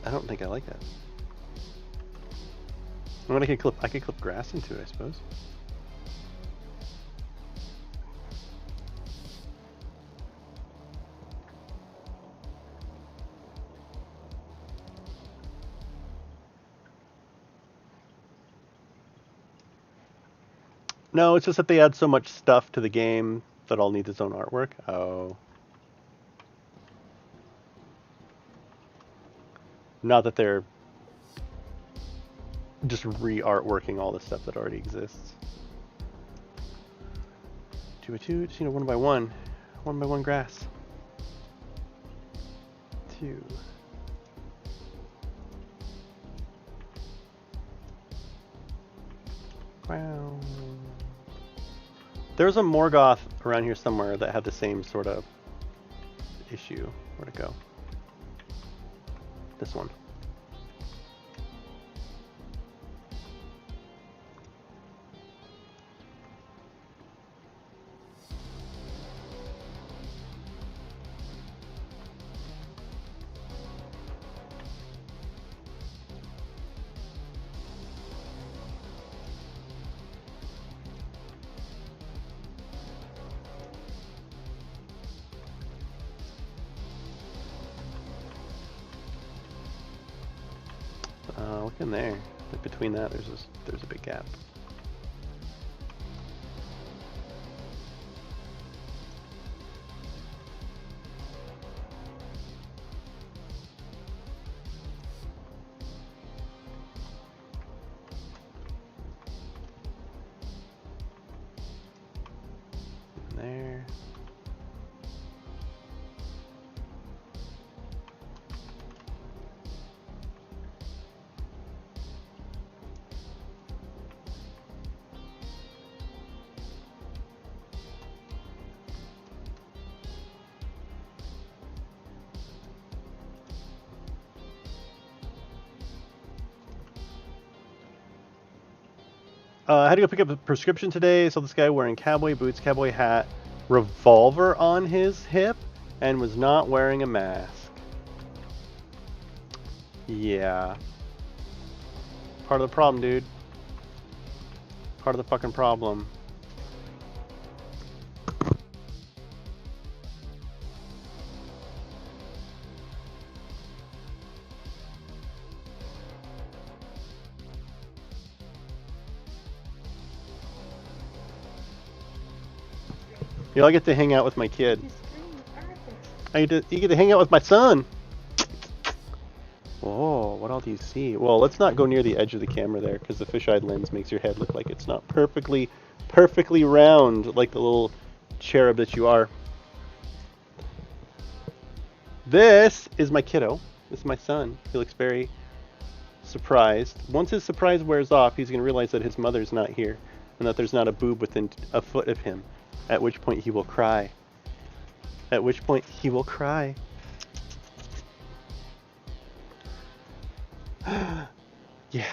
I don't think I like that. I mean, I could clip grass into it, I suppose. No, it's just that they add so much stuff to the game that all needs its own artwork. Oh. Not that they're just re-artworking all the stuff that already exists. 2 by 2, just 1 by 1. 1 by 1 grass. 2. Wow. There's a Morgoth around here somewhere that had the same sort of issue. Where'd it go? This one. Look in there. Between that, there's a big gap. There. I had to go pick up a prescription today. Saw this guy wearing cowboy boots, cowboy hat, revolver on his hip, and was not wearing a mask. Yeah. Part of the problem, dude. Part of the fucking problem. You know, I get to hang out with my kid. You get to hang out with my son. Oh, what all do you see? Well, let's not go near the edge of the camera there, because the fisheye lens makes your head look like it's not perfectly round, like the little cherub that you are. This is my kiddo. This is my son. He looks very surprised. Once his surprise wears off, he's going to realize that his mother's not here, and that there's not a boob within a foot of him, at which point he will cry. At which point he will cry. Yeah.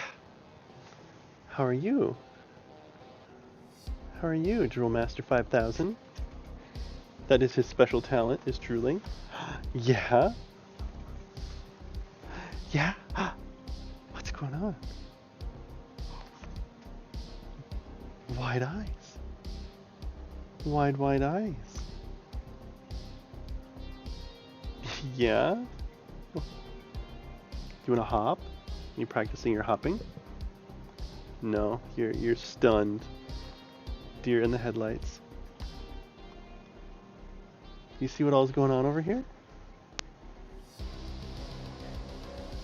How are you? How are you, Drool Master 5000? That is his special talent, is drooling. Yeah. Yeah. What's going on? Wide eyes. Wide eyes. Yeah. You wanna hop? You practicing your hopping? No, you're stunned. Deer in the headlights. You see what all's going on over here?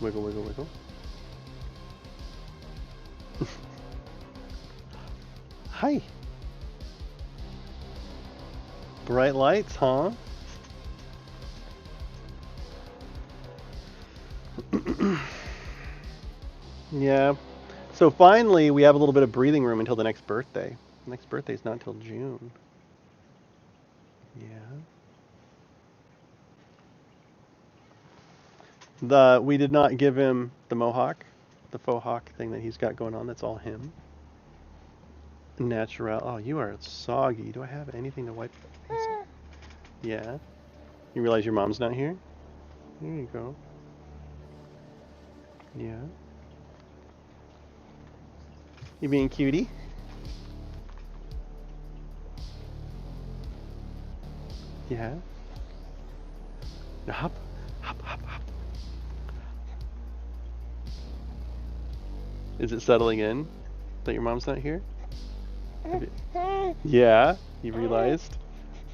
Wiggle, wiggle, wiggle. Hi. Bright lights, huh? Yeah. So finally, we have a little bit of breathing room until the next birthday. The next birthday's not until June. Yeah. We did not give him the mohawk, the faux hawk thing that he's got going on. That's all him. Natural. Oh, you are soggy. Do I have anything to wipe? Yeah. You realize your mom's not here? There you go. Yeah. You being cutie? Yeah. Hop, hop, hop, hop. Is it settling in that your mom's not here? Yeah, you realized?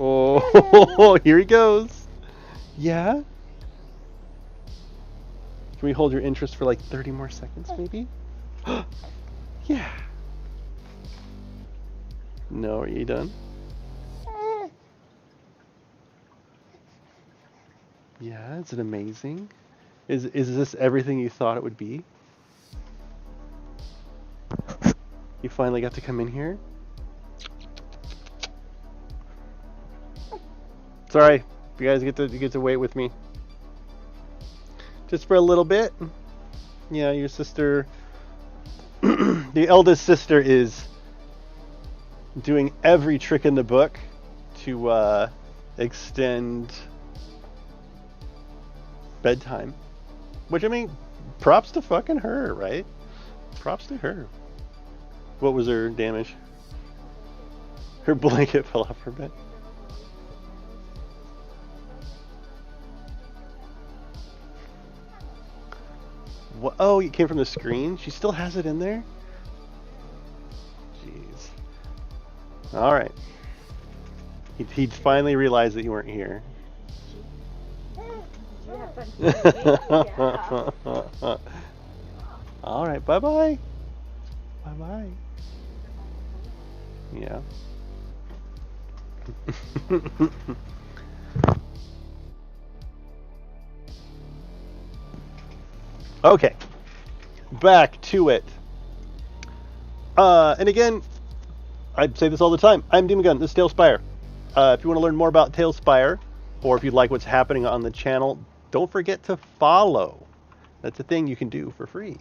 Oh, here he goes. Yeah? Can we hold your interest for like 30 more seconds, maybe? Yeah. No, are you done? Yeah, is it amazing? Is this everything you thought it would be? You finally got to come in here? Sorry, you guys get to wait with me. Just for a little bit. Yeah, your sister, the eldest sister, is doing every trick in the book to extend bedtime. Which, I mean, props to fucking her, right? Props to her. What was her damage? Her blanket fell off her bed. What? Oh, it came from the screen? She still has it in there? Jeez. Alright. He'd finally realized that you weren't here. Alright, bye-bye. Bye-bye. Yeah. Okay, back to it. And again, I say this all the time. I'm Demon Gun. This is TaleSpire. If you want to learn more about TaleSpire, or if you'd like what's happening on the channel, don't forget to follow. That's a thing you can do for free.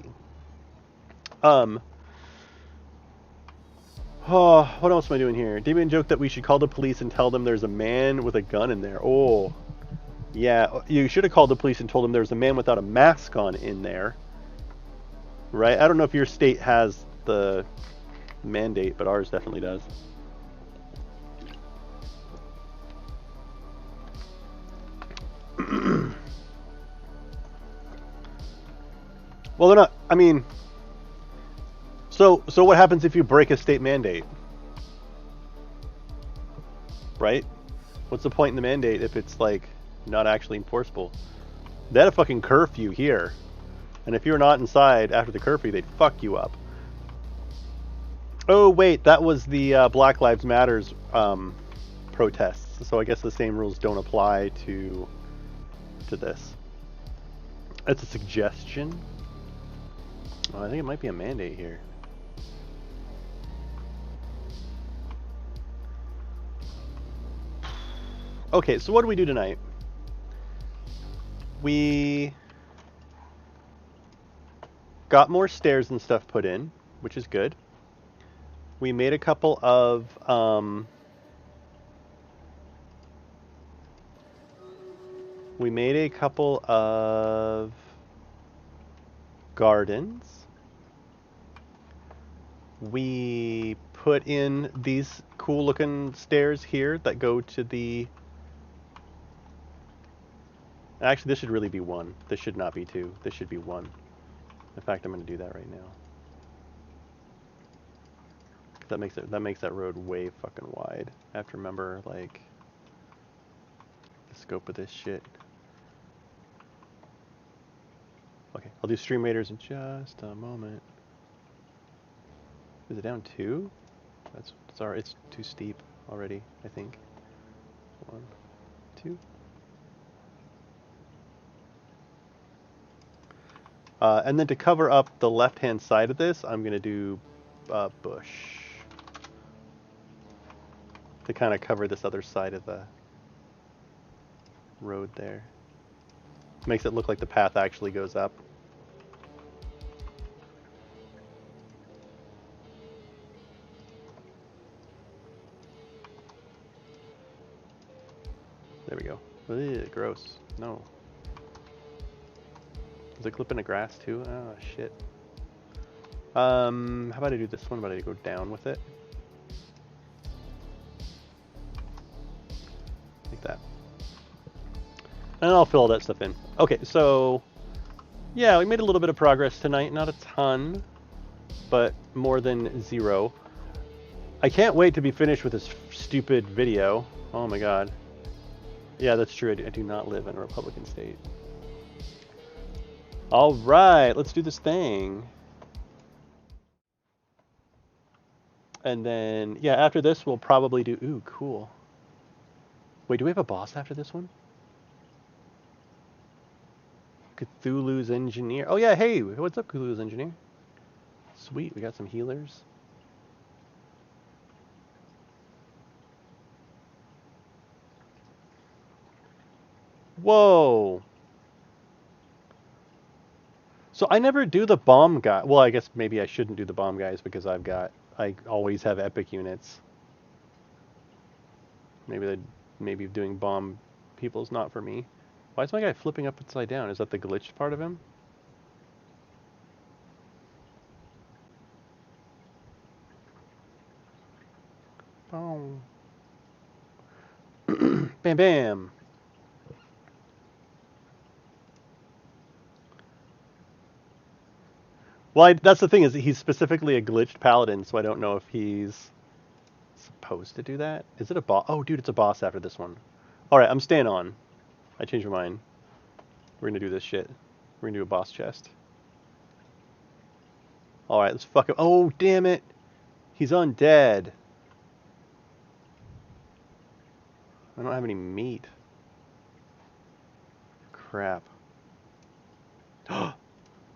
Oh, what else am I doing here? Damien joked that we should call the police and tell them there's a man with a gun in there. Oh, yeah. You should have called the police and told them there's a man without a mask on in there. Right? I don't know if your state has the mandate, but ours definitely does. Well, they're not. I mean, so what happens if you break a state mandate? right? What's the point in the mandate if it's like not actually enforceable? They had a fucking curfew here, and if you're not inside after the curfew, they'd fuck you up. Oh wait, that was the Black Lives Matters protests, so I guess the same rules don't apply to this. That's a suggestion. Oh, I think it might be a mandate here. Okay, so what do we do tonight? We got more stairs and stuff put in, which is good. We made a couple of gardens. We put in these cool looking stairs here that go to the... Actually, this should really be one. This should not be two. This should be one. In fact, I'm going to do that right now. That makes that road way fucking wide. I have to remember, like, the scope of this shit. Okay, I'll do stream raiders in just a moment. Is it down 2? Sorry, it's too steep already, I think. 1, 2. And then to cover up the left-hand side of this, I'm going to do bush. To kind of cover this other side of the road there. Makes it look like the path actually goes up. There we go. Ugh, gross. No. Is it clipping the grass too? Oh, shit. How about I do this one? How about I go down with it? Like that. And I'll fill all that stuff in. Okay, so... yeah, we made a little bit of progress tonight. Not a ton, but more than 0. I can't wait to be finished with this stupid video. Oh my god. Yeah, that's true. I do not live in a Republican state. Alright, let's do this thing. And then, yeah, after this we'll probably do... ooh, cool. Wait, do we have a boss after this one? Cthulhu's Engineer. Oh yeah, hey, what's up, Cthulhu's Engineer? Sweet, we got some healers. Whoa! So I never do the bomb guy. Well, I guess maybe I shouldn't do the bomb guys because I always have epic units. Maybe doing bomb people's not for me. Why is my guy flipping up upside down? Is that the glitched part of him? Boom. Bam bam. Well, that's the thing, is he's specifically a glitched paladin, so I don't know if he's supposed to do that. Is it a boss? Oh, dude, it's a boss after this one. Alright, I'm staying on. I changed my mind. We're gonna do this shit. We're gonna do a boss chest. Alright, let's fuck him. Oh, damn it! He's undead. I don't have any meat. Crap.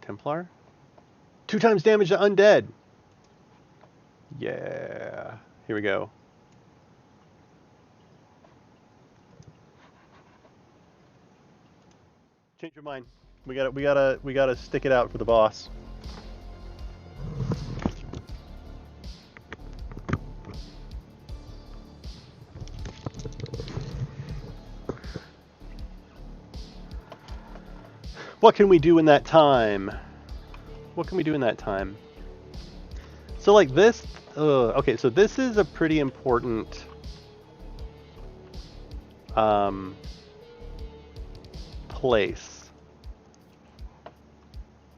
Templar? 2 times damage to undead! Yeah. Here we go. Change your mind. We gotta stick it out for the boss. What can we do in that time? What can we do in that time? So like this, okay, so this is a pretty important place.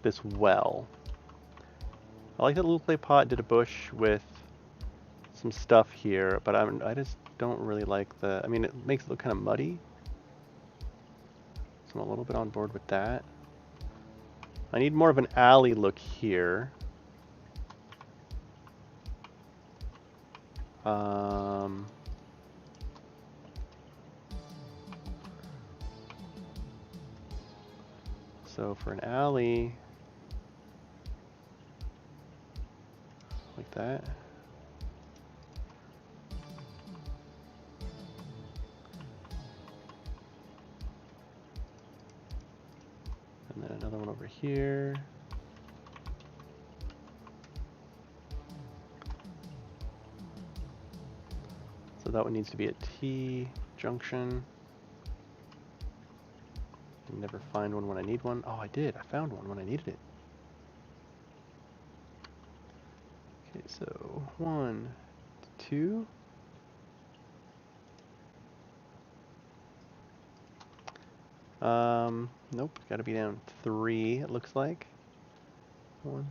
This well. I like that little clay pot did a bush with some stuff here, but I just don't really like the... I mean, it makes it look kind of muddy. So I'm a little bit on board with that. I need more of an alley look here. So for an alley, like that. And then another one over here. So that one needs to be a T junction. I never find one when I need one. Oh, I did. I found one when I needed it. Okay, so 1, 2. Nope, gotta be down 3, it looks like. 1,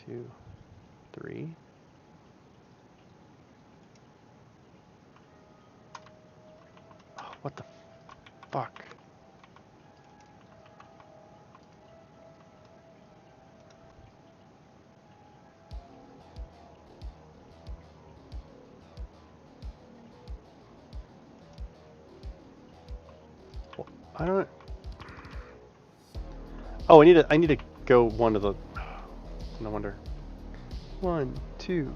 2, 3. Oh, what the fuck? I don't... Oh, I need to go one of the... No wonder. 1, 2,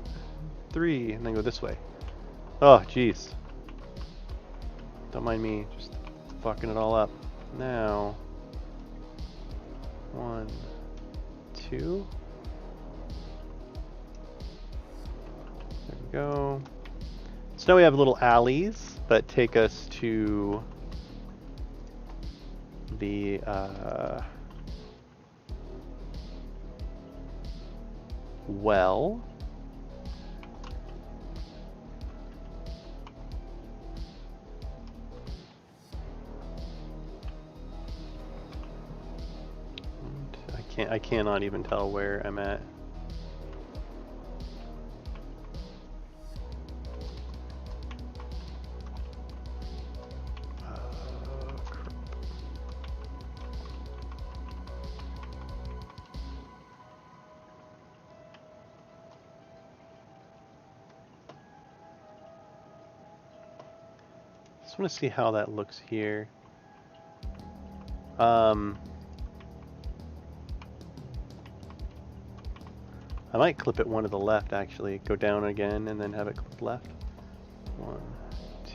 3, and then go this way. Oh, jeez. Don't mind me just fucking it all up. Now... 1, 2. There we go. So now we have little alleys that take us to the well. I cannot even tell where I'm at. I want to see how that looks here. I might clip it one to the left, actually. Go down again and then have it clip left. 1,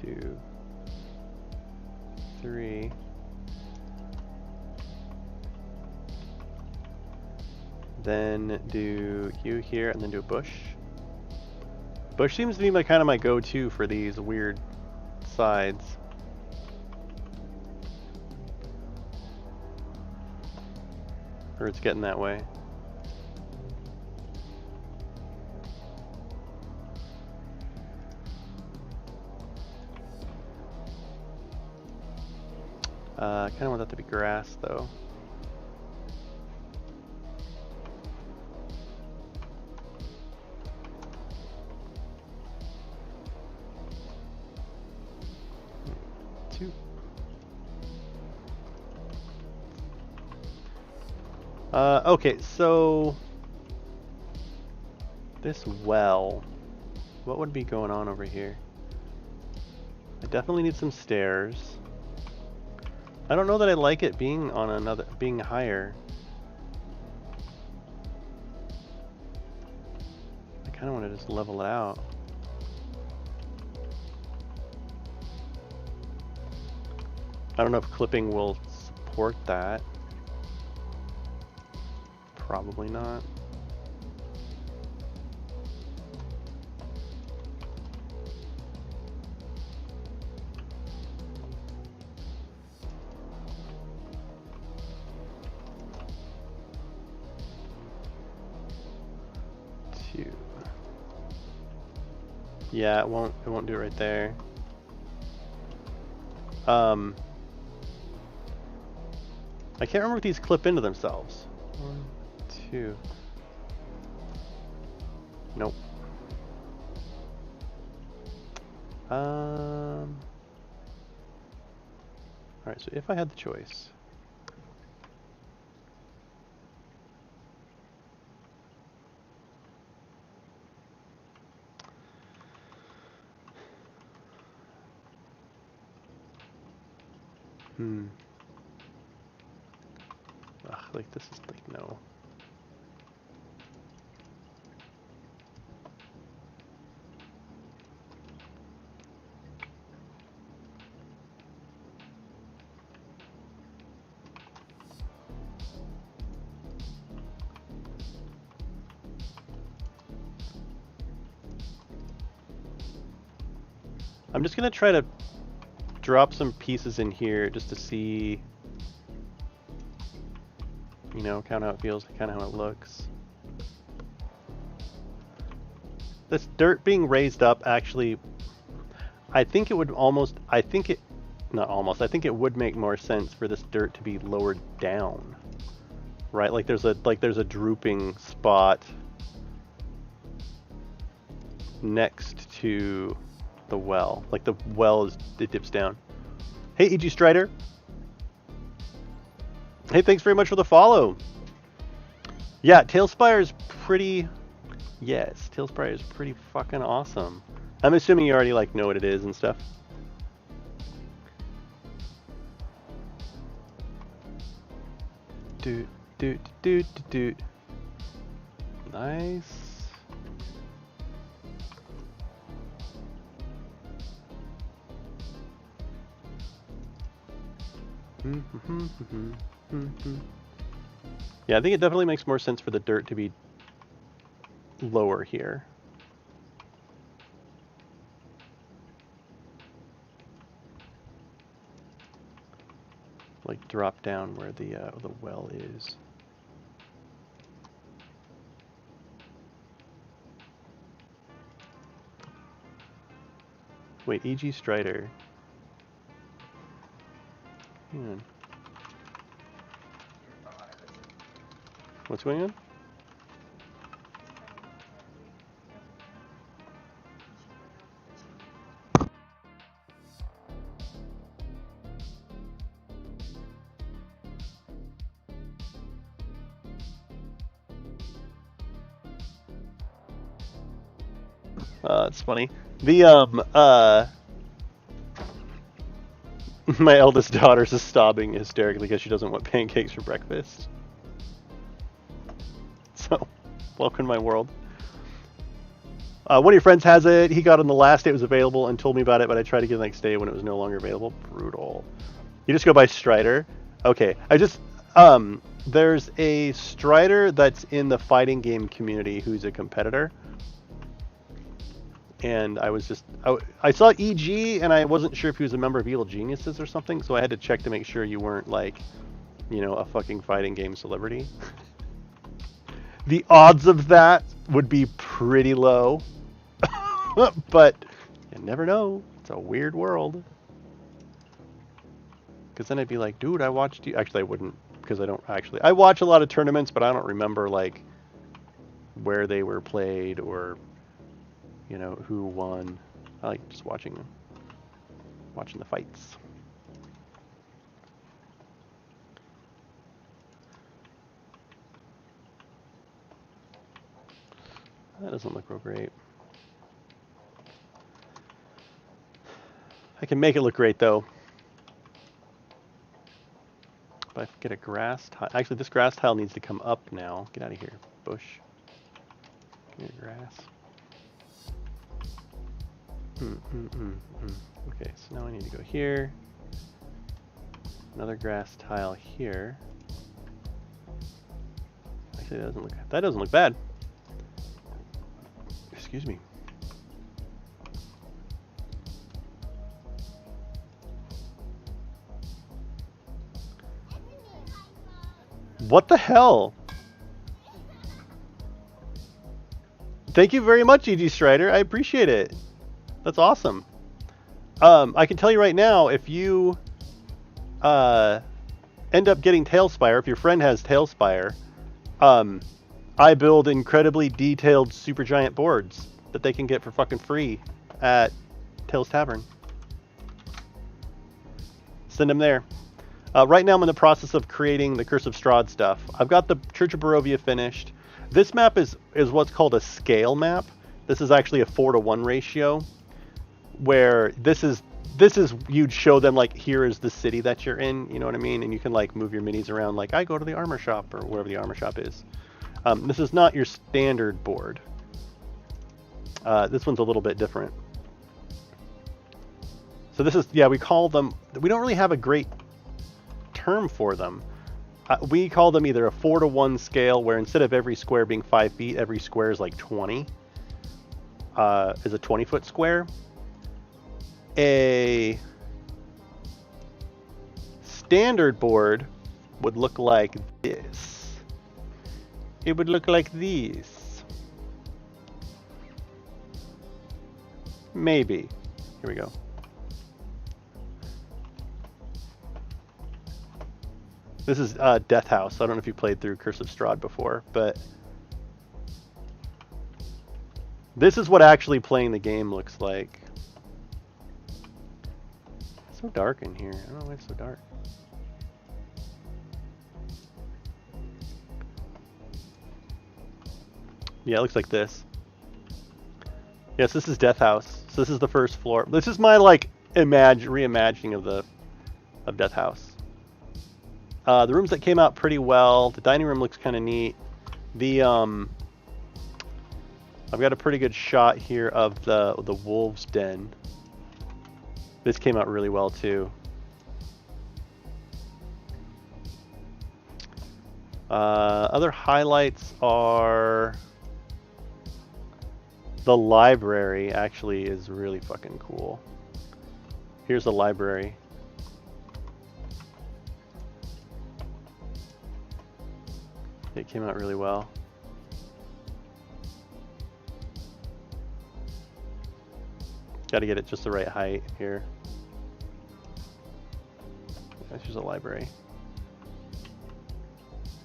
2, 3. Then do you here and then do a bush. Bush seems to be kind of my go-to for these weird sides. Or it's getting that way. I kind of want that to be grass though. Okay, so this well, what would be going on over here? I definitely need some stairs. I don't know that I like it being on being higher. I kind of want to just level it out. I don't know if clipping will support that. Probably not. Yeah, it won't do it right there. I can't remember if these clip into themselves. 1, 2. Nope. All right, so if I had the choice. Ugh, like this is like no. I'm just gonna try to drop some pieces in here just to see, you know, kind of how it feels, kind of how it looks. This dirt being raised up actually, I think it would almost, I think it would make more sense for this dirt to be lowered down, right? Like there's a drooping spot next to the well. Like the well it dips down. Hey, E.G. Strider. Hey, thanks very much for the follow. Yeah, TaleSpire is pretty. Yes, TaleSpire is pretty fucking awesome. I'm assuming you already like know what it is and stuff. Doot doot doot doot. Nice. Yeah, I think it definitely makes more sense for the dirt to be lower here. Like drop down where the well is. Wait, E.G. Strider. Hang on. What's going on? It's funny. The my eldest daughter's is sobbing hysterically because she doesn't want pancakes for breakfast. So, welcome to my world. One of your friends has it. He got it on the last day it was available and told me about it, but I tried to get it the next day when it was no longer available. Brutal. You just go by Strider. Okay. There's a Strider that's in the fighting game community who's a competitor. And I saw EG and I wasn't sure if he was a member of Evil Geniuses or something, so I had to check to make sure you weren't like, you know, a fucking fighting game celebrity. The odds of that would be pretty low. But you never know. It's a weird world. Because then I'd be like, dude, I watched you. Actually, I wouldn't, because I watch a lot of tournaments, but I don't remember like where they were played or, you know, who won. I like just watching the fights. That doesn't look real great. I can make it look great though. But I get a grass tile. Actually, this grass tile needs to come up now. Get out of here, bush. Give me your grass. Okay, so now I need to go here. Another grass tile here. Actually, that doesn't look bad. Excuse me. What the hell? Thank you very much, E.G. Strider. I appreciate it. That's awesome. I can tell you right now, if you end up getting TaleSpire, if your friend has TaleSpire, I build incredibly detailed Supergiant boards that they can get for fucking free at Tales Tavern. Send them there. Right now I'm in the process of creating the Curse of Strahd stuff. I've got the Church of Barovia finished. This map is what's called a scale map. This is actually a 4-to-1 ratio, where this is you'd show them like, here is the city that you're in, you know what I mean? And you can like move your minis around, like I go to the armor shop or wherever the armor shop is. This is not your standard board. This one's a little bit different. So this is, yeah, we call them, we don't really have a great term for them. We call them either a 4-to-1 scale, where instead of every square being 5 feet, every square is like 20. Is a 20-foot square. A standard board would look like this. It would look like these. Maybe. Here we go. This is Death House. I don't know if you played through Curse of Strahd before, but this is what actually playing the game looks like. It's so dark in here. I don't know why it's so dark. Yeah, it looks like this. Yes, this is Death House. So this is the first floor. This is my like reimagining of Death House. The rooms that came out pretty well. The dining room looks kind of neat. The I've got a pretty good shot here of the wolves' den. This came out really well too. Other highlights are the library. Actually, is really fucking cool. Here's the library. It came out really well. Got to get it just the right height here. That's just a library.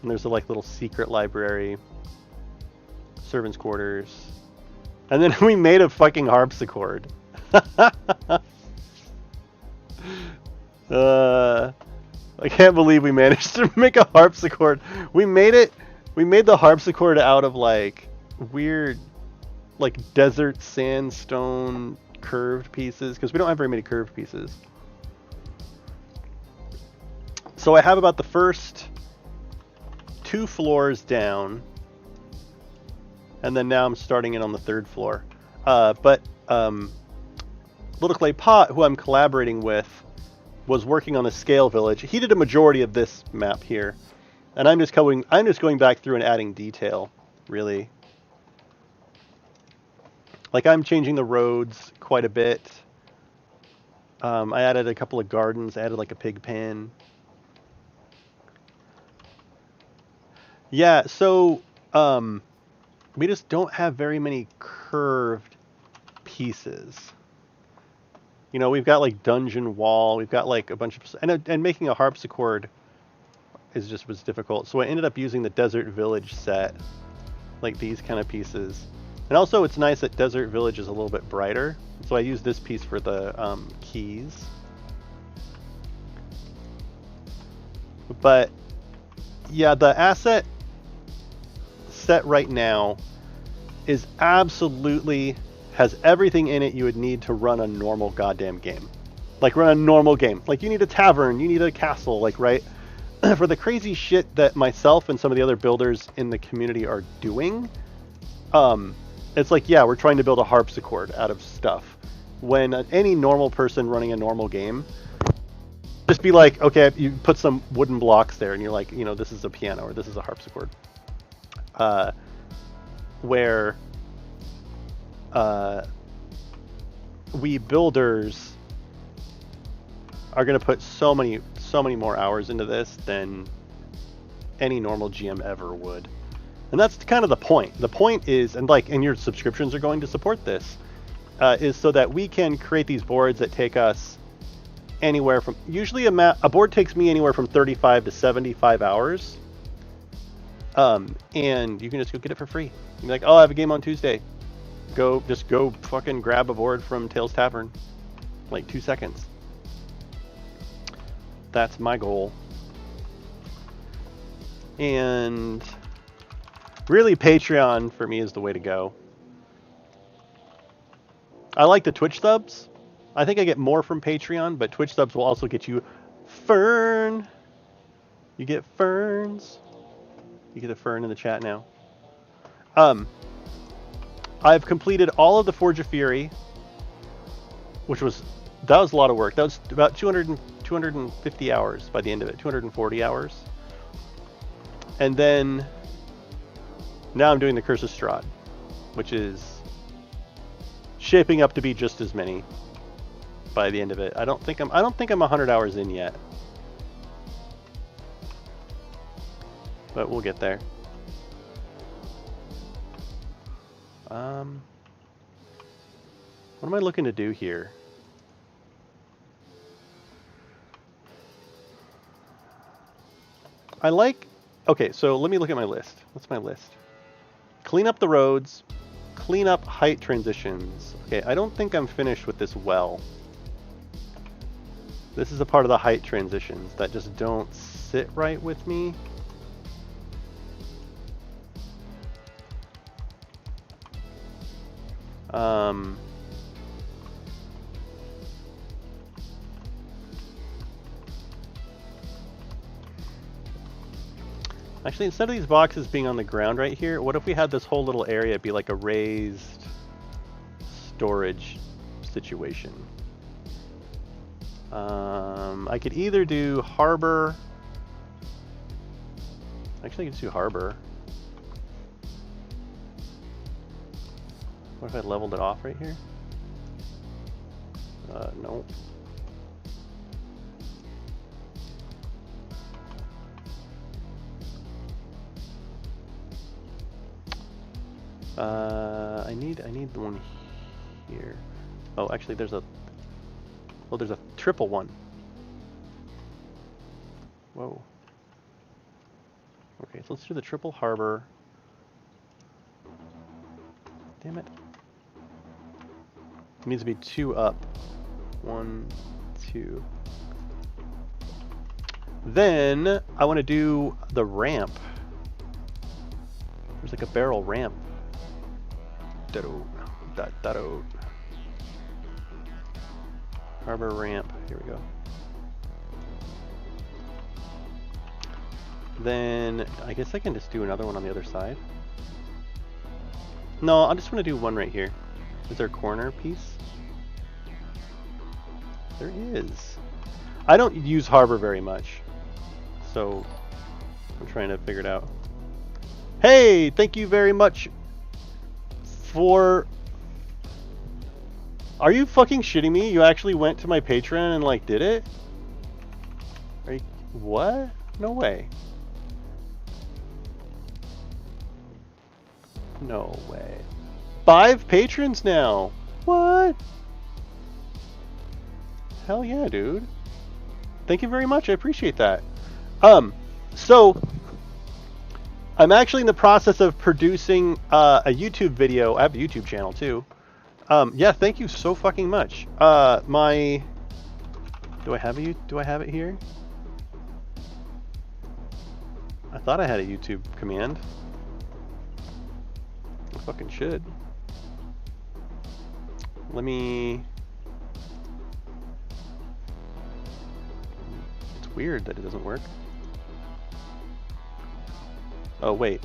And there's a like little secret library, servants' quarters, and then we made a fucking harpsichord. I can't believe we managed to make a harpsichord. We made the harpsichord out of like weird, like desert sandstone curved pieces, because we don't have very many curved pieces. So I have about the first 2 floors down, and then now I'm starting it on the 3rd floor. But Little Clay Pot, who I'm collaborating with, was working on a scale village. He did a majority of this map here, and I'm just going back through and adding detail, really. Like I'm changing the roads quite a bit. I added a couple of gardens. I added like a pig pen. Yeah, so we just don't have very many curved pieces. You know, we've got like dungeon wall, we've got like a bunch of, and making a harpsichord was difficult. So I ended up using the Desert Village set, like these kind of pieces. And also it's nice that Desert Village is a little bit brighter. So I used this piece for the keys. But yeah, the asset set right now is absolutely has everything in it you would need to run a normal goddamn game. Like run a normal game. Like you need a tavern, you need a castle, like right? For the crazy shit that myself and some of the other builders in the community are doing, it's like, yeah, we're trying to build a harpsichord out of stuff. When any normal person running a normal game, just be like, okay, you put some wooden blocks there and you're like, you know, this is a piano or this is a harpsichord. Where we builders are going to put so many more hours into this than any normal GM ever would. And that's kind of the point. The point is, and your subscriptions are going to support this, is so that we can create these boards that take us anywhere from, usually a board takes me anywhere from 35 to 75 hours. And you can just go get it for free. You can be like, oh, I have a game on Tuesday. Just go fucking grab a board from Tales Tavern. Like 2 seconds. That's my goal. And really, Patreon for me is the way to go. I like the Twitch subs. I think I get more from Patreon, but Twitch subs will also get you Fern. You get ferns. You get a fern in the chat now. I've completed all of the Forge of Fury, which was a lot of work. That was about 250 hours by the end of it, 240 hours. And then now I'm doing the Curse of Strahd, which is shaping up to be just as many by the end of it. I don't think I'm 100 hours in yet. But we'll get there. What am I looking to do here? Okay, so let me look at my list. What's my list? Clean up the roads, clean up height transitions. Okay, I don't think I'm finished with this well. This is a part of the height transitions that just don't sit right with me. Actually, instead of these boxes being on the ground right here, what if we had this whole little area be like a raised storage situation? I could either do harbor. Actually, I could just do harbor. What if I leveled it off right here? No. I need the one here. Oh, actually, there's a triple one. Whoa. Okay, so let's do the triple harbor. Damn it. It needs to be 2 up. 1, 2. Then I want to do the ramp. There's like a barrel ramp. Harbor ramp. Here we go. Then I guess I can just do another one on the other side. No, I just want to do one right here. Is there a corner piece? There is. I don't use harbor very much, so I'm trying to figure it out. Hey, thank you very much for... Are you fucking shitting me? You actually went to my Patreon and like did it? Are you... What? No way. No way. 5 patrons now. What? Hell yeah, dude. Thank you very much. I appreciate that. So I'm actually in the process of producing a YouTube video. I have a YouTube channel too. Yeah, thank you so fucking much. Do I have it here? I thought I had a YouTube command. I fucking should. Let me... It's weird that it doesn't work. Oh, wait.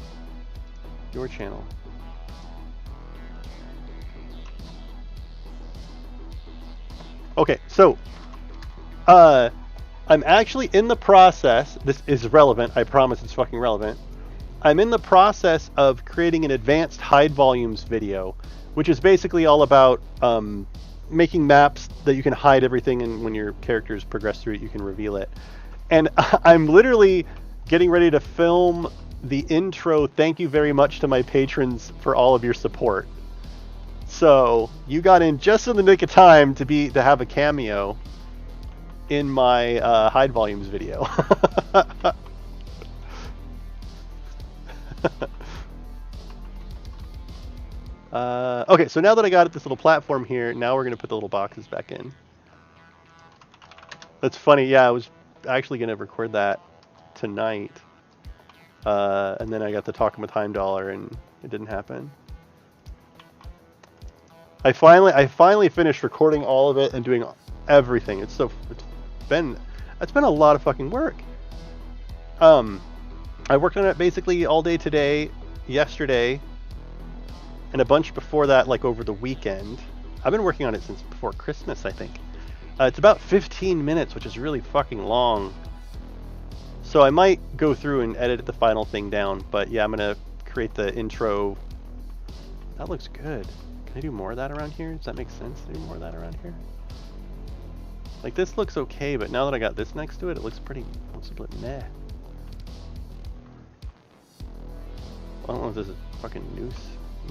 Your channel. Okay, so... I'm actually in the process... This is relevant. I promise it's fucking relevant. I'm in the process of creating an advanced hide volumes video, which is basically all about making maps that you can hide everything, and when your characters progress through it, you can reveal it. And I'm literally getting ready to film the intro. Thank you very much to my patrons for all of your support. So you got in just in the nick of time to have a cameo in my hide volumes video. Okay, so now that I got this little platform here, now we're going to put the little boxes back in. That's funny. Yeah, I was actually gonna record that tonight, and then I got to talking with Heim Dollar, and it didn't happen. I finally finished recording all of it and doing everything. It's been a lot of fucking work. I worked on it basically all day today, yesterday, and a bunch before that, like over the weekend. I've been working on it since before Christmas, I think. It's about 15 minutes, which is really fucking long. So I might go through and edit the final thing down, but yeah, I'm gonna create the intro. That looks good. Can I do more of that around here? Does that make sense to do more of that around here? Like, this looks okay, but now that I got this next to it, it looks a bit meh. I don't know if there's a fucking noose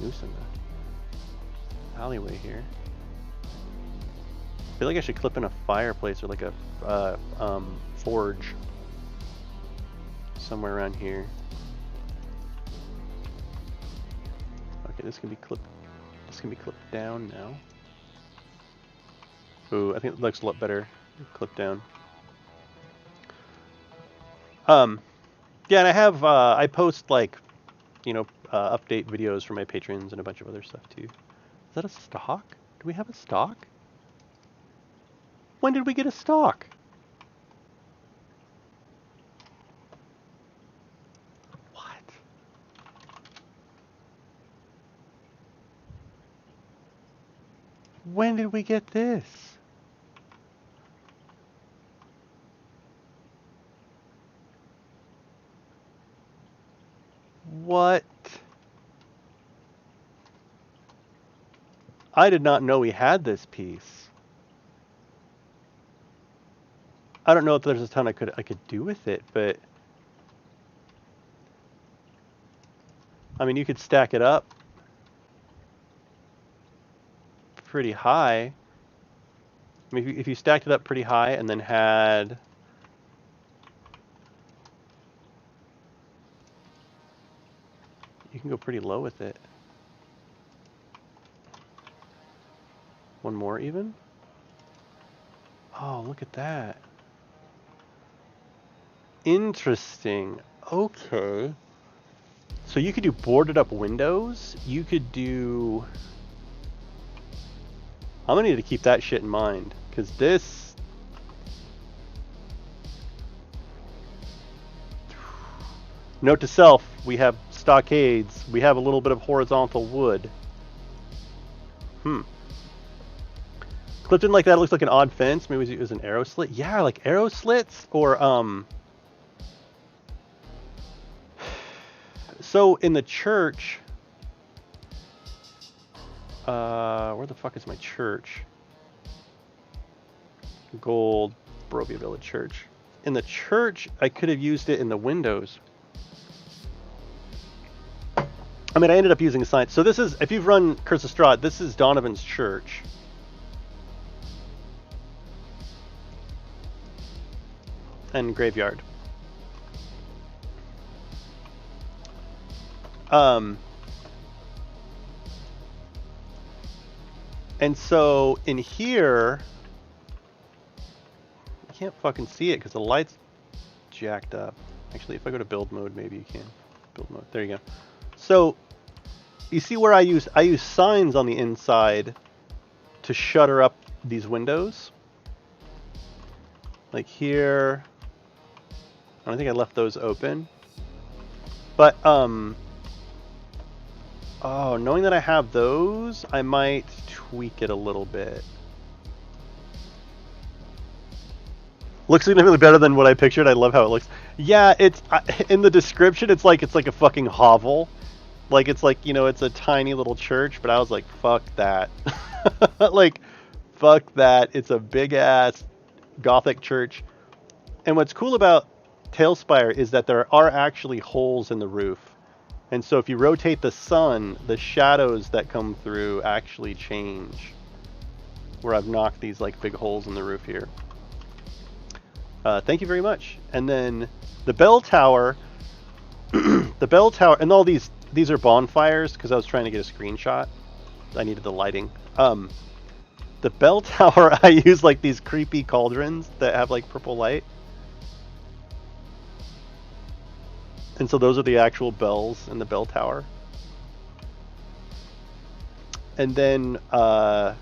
in the alleyway here. I feel like I should clip in a fireplace or like a forge somewhere around here. Okay, this can be clipped down now. Ooh, I think it looks a lot better clipped down. Yeah, and I have I post, like, you know, update videos for my patrons and a bunch of other stuff too. Is that a stock? Do we have a stock? When did we get a stock? What? When did we get this? What? I did not know we had this piece. I don't know if there's a ton I could do with it, but I mean, you could stack it up pretty high. I mean, if you stacked it up pretty high and then had you can go pretty low with it. One more even? Oh, look at that. Interesting. Okay. So you could do boarded up windows. You could do... I'm gonna need to keep that shit in mind, because this... Note to self, we have stockades. We have a little bit of horizontal wood. Clipped in like that, it looks like an odd fence. Maybe it was an arrow slit. Yeah, like arrow slits, or so in the church, where the fuck is my church? Gold, Barovia Village Church. In the church, I could have used it in the windows. I mean, I ended up using a sign. So this is, if you've run Curse of Strahd, this is Donovan's church. And graveyard. And so in here, I can't fucking see it because the light's jacked up. Actually, if I go to build mode, maybe you can. Build mode, there you go. So you see where I use signs on the inside to shutter up these windows. Like here. I don't think I left those open. But, oh, knowing that I have those, I might tweak it a little bit. Looks significantly better than what I pictured. I love how it looks. Yeah, it's, in the description, it's like a fucking hovel. Like, it's like, you know, it's a tiny little church, but I was like, fuck that. Like, fuck that. It's a big-ass Gothic church. And what's cool about TaleSpire is that there are actually holes in the roof, and so if you rotate the sun, the shadows that come through actually change. Where I've knocked these like big holes in the roof here. Thank you very much. And then the bell tower, the bell tower, and all these are bonfires because I was trying to get a screenshot. I needed the lighting. The bell tower, I use like these creepy cauldrons that have like purple light. And so those are the actual bells in the bell tower. And then yeah,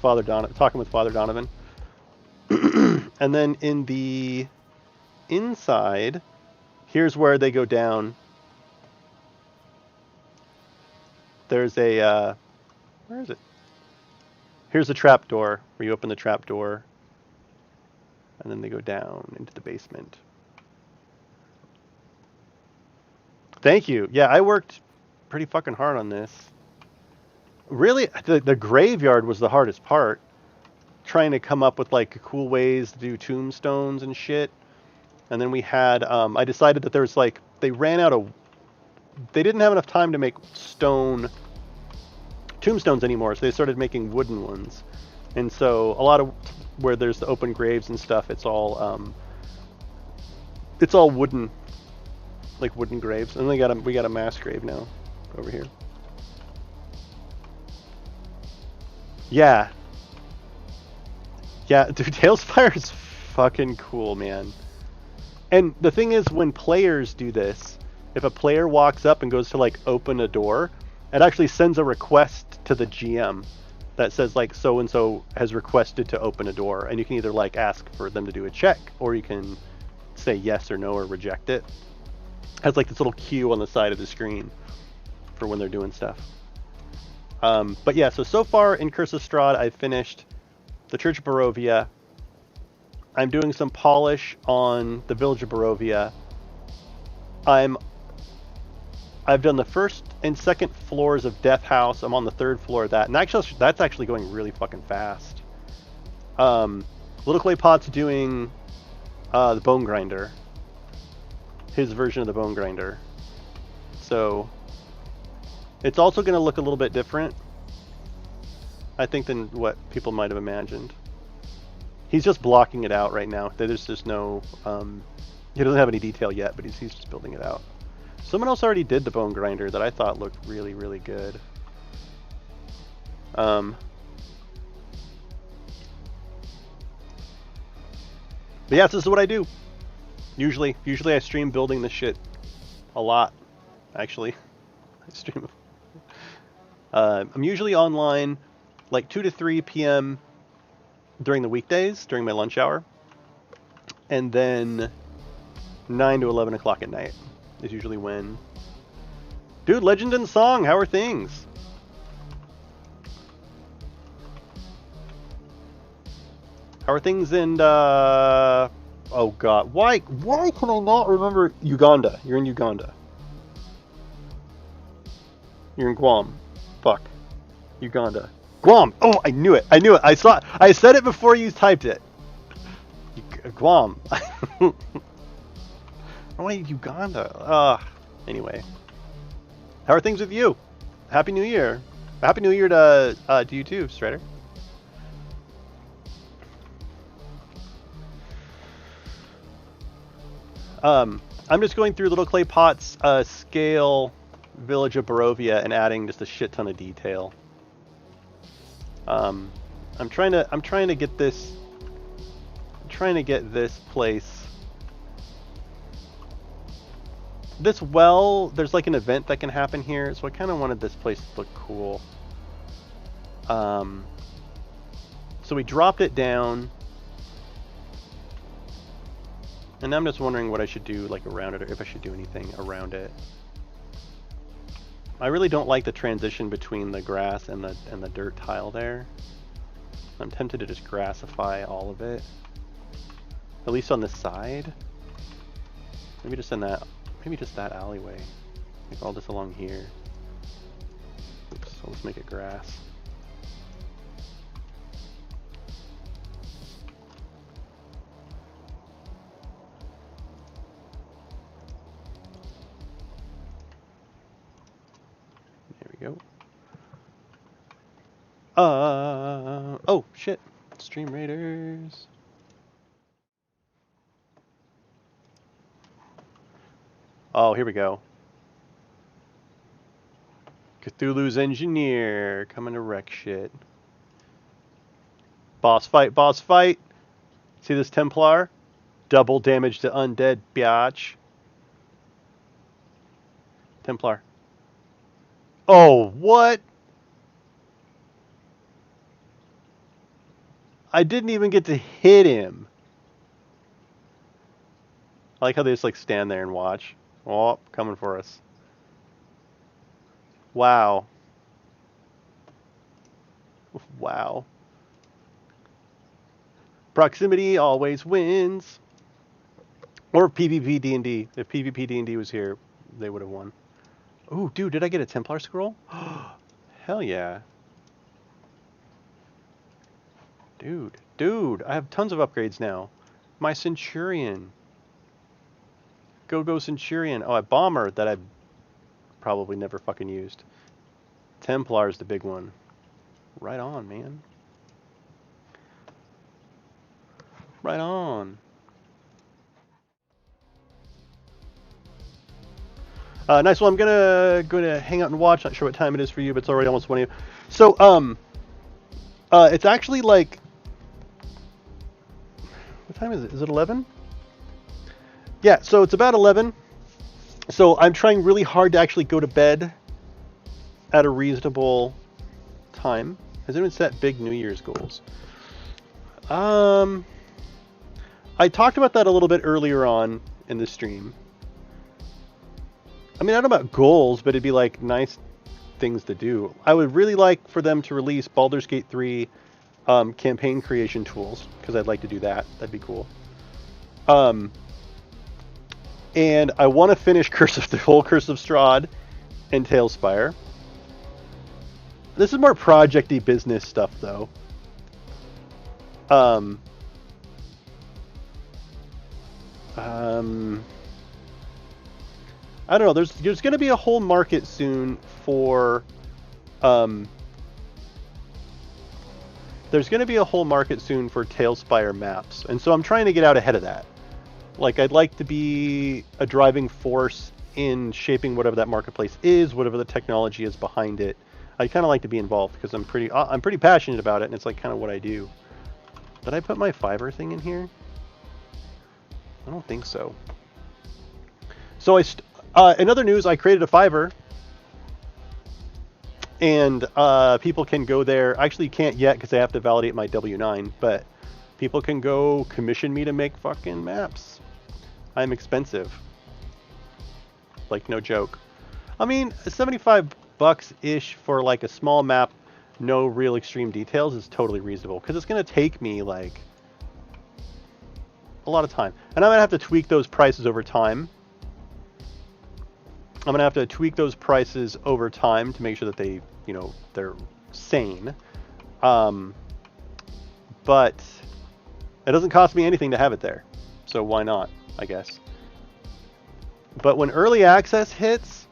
Father Donovan, talking with Father Donovan. And then in the inside, here's where they go down. There's a where is it? Here's a trap door where you open the trap door, and then they go down into the basement. Thank you. Yeah, I worked pretty fucking hard on this. Really, the graveyard was the hardest part. Trying to come up with like cool ways to do tombstones and shit. And then we had, I decided that there was like, they didn't have enough time to make stone tombstones anymore, so they started making wooden ones. And so a lot of where there's the open graves and stuff, it's all wooden, like wooden graves. And we got a mass grave now over here. Yeah. Yeah, dude, TaleSpire is fucking cool, man. And the thing is, when players do this, if a player walks up and goes to like open a door, it actually sends a request to the GM that says like so and so has requested to open a door, and you can either like ask for them to do a check, or you can say yes or no or reject it. It has like this little cue on the side of the screen for when they're doing stuff. But yeah, so far in Curse of Strahd, I've finished the Church of Barovia. I'm doing some polish on the Village of Barovia. I've done the first and second floors of Death House. I'm on the third floor of that, and actually that's actually going really fucking fast. Little Clay Pot's doing the Bone Grinder, his version of the Bone Grinder. So it's also going to look a little bit different, I think, than what people might have imagined. He's just blocking it out right now. There's just no, he doesn't have any detail yet, but he's just building it out. Someone else already did the Bone Grinder that I thought looked really, really good. But yeah, this is what I do. Usually I stream building this shit a lot, actually. I stream. I'm usually online like 2 to 3 p.m. during the weekdays, during my lunch hour. And then 9 to 11 o'clock at night is usually when. Dude, Legend and Song, how are things? How are things in, oh god, why can I not remember Uganda? You're in Uganda. You're in Guam. Fuck. Uganda. Guam! Oh, I knew it! I said it before you typed it. Guam. Oh, Uganda. Anyway. How are things with you? Happy New Year. Happy New Year to you too, Strider. I'm just going through Little Clay Pot's scale Village of Barovia and adding just a shit ton of detail. I'm trying to get this place. This well, there's like an event that can happen here, so I kind of wanted this place to look cool. So we dropped it down, and now I'm just wondering what I should do like around it, or if I should do anything around it. I really don't like the transition between the grass and the dirt tile there. I'm tempted to just grassify all of it, at least on this side. Maybe just in that. Maybe just that alleyway. Like all this along here. Oops, so let's make it grass. There we go. Oh shit. Stream Raiders. Oh, here we go. Cthulhu's engineer coming to wreck shit. Boss fight, boss fight. See this Templar? Double damage to undead, biatch. Templar. Oh, what? I didn't even get to hit him. I like how they just like stand there and watch. Oh, coming for us. Wow. Wow. Proximity always wins. Or PvP D&D. If PvP D&D was here, they would have won. Ooh, dude, did I get a Templar scroll? Hell yeah. Dude, I have tons of upgrades now. My Centurion. Go Centurion. Oh, a Bomber that I probably never fucking used. Templar's the big one. Right on, man. Right on. Nice. Well, I'm gonna hang out and watch. Not sure what time it is for you, but it's already almost 1 a.m. So, it's actually like, what time is it? Is it 11? Yeah. So it's about 11. So I'm trying really hard to actually go to bed at a reasonable time. Has anyone set big New Year's goals? I talked about that a little bit earlier on in the stream. I mean, I don't know about goals, but it'd be like nice things to do. I would really like for them to release Baldur's Gate 3 campaign creation tools, because I'd like to do that. That'd be cool. And I want to finish the whole Curse of Strahd and TaleSpire. This is more project-y business stuff, though. I don't know. There's going to be a whole market soon for TaleSpire maps, and so I'm trying to get out ahead of that. Like, I'd like to be a driving force in shaping whatever that marketplace is, whatever the technology is behind it. I kind of like to be involved because I'm pretty passionate about it, and it's like kind of what I do. Did I put my Fiverr thing in here? I don't think so. So in other news, I created a Fiverr, and people can go there. Actually, can't yet because I have to validate my W-9, but people can go commission me to make fucking maps. I'm expensive. Like, no joke. I mean, 75 bucks-ish for like a small map, no real extreme details is totally reasonable, because it's going to take me like a lot of time. And I'm going to have to tweak those prices over time. I'm going to have to tweak those prices over time to make sure that they, they're sane. But it doesn't cost me anything to have it there. So why not, I guess. But when early access hits,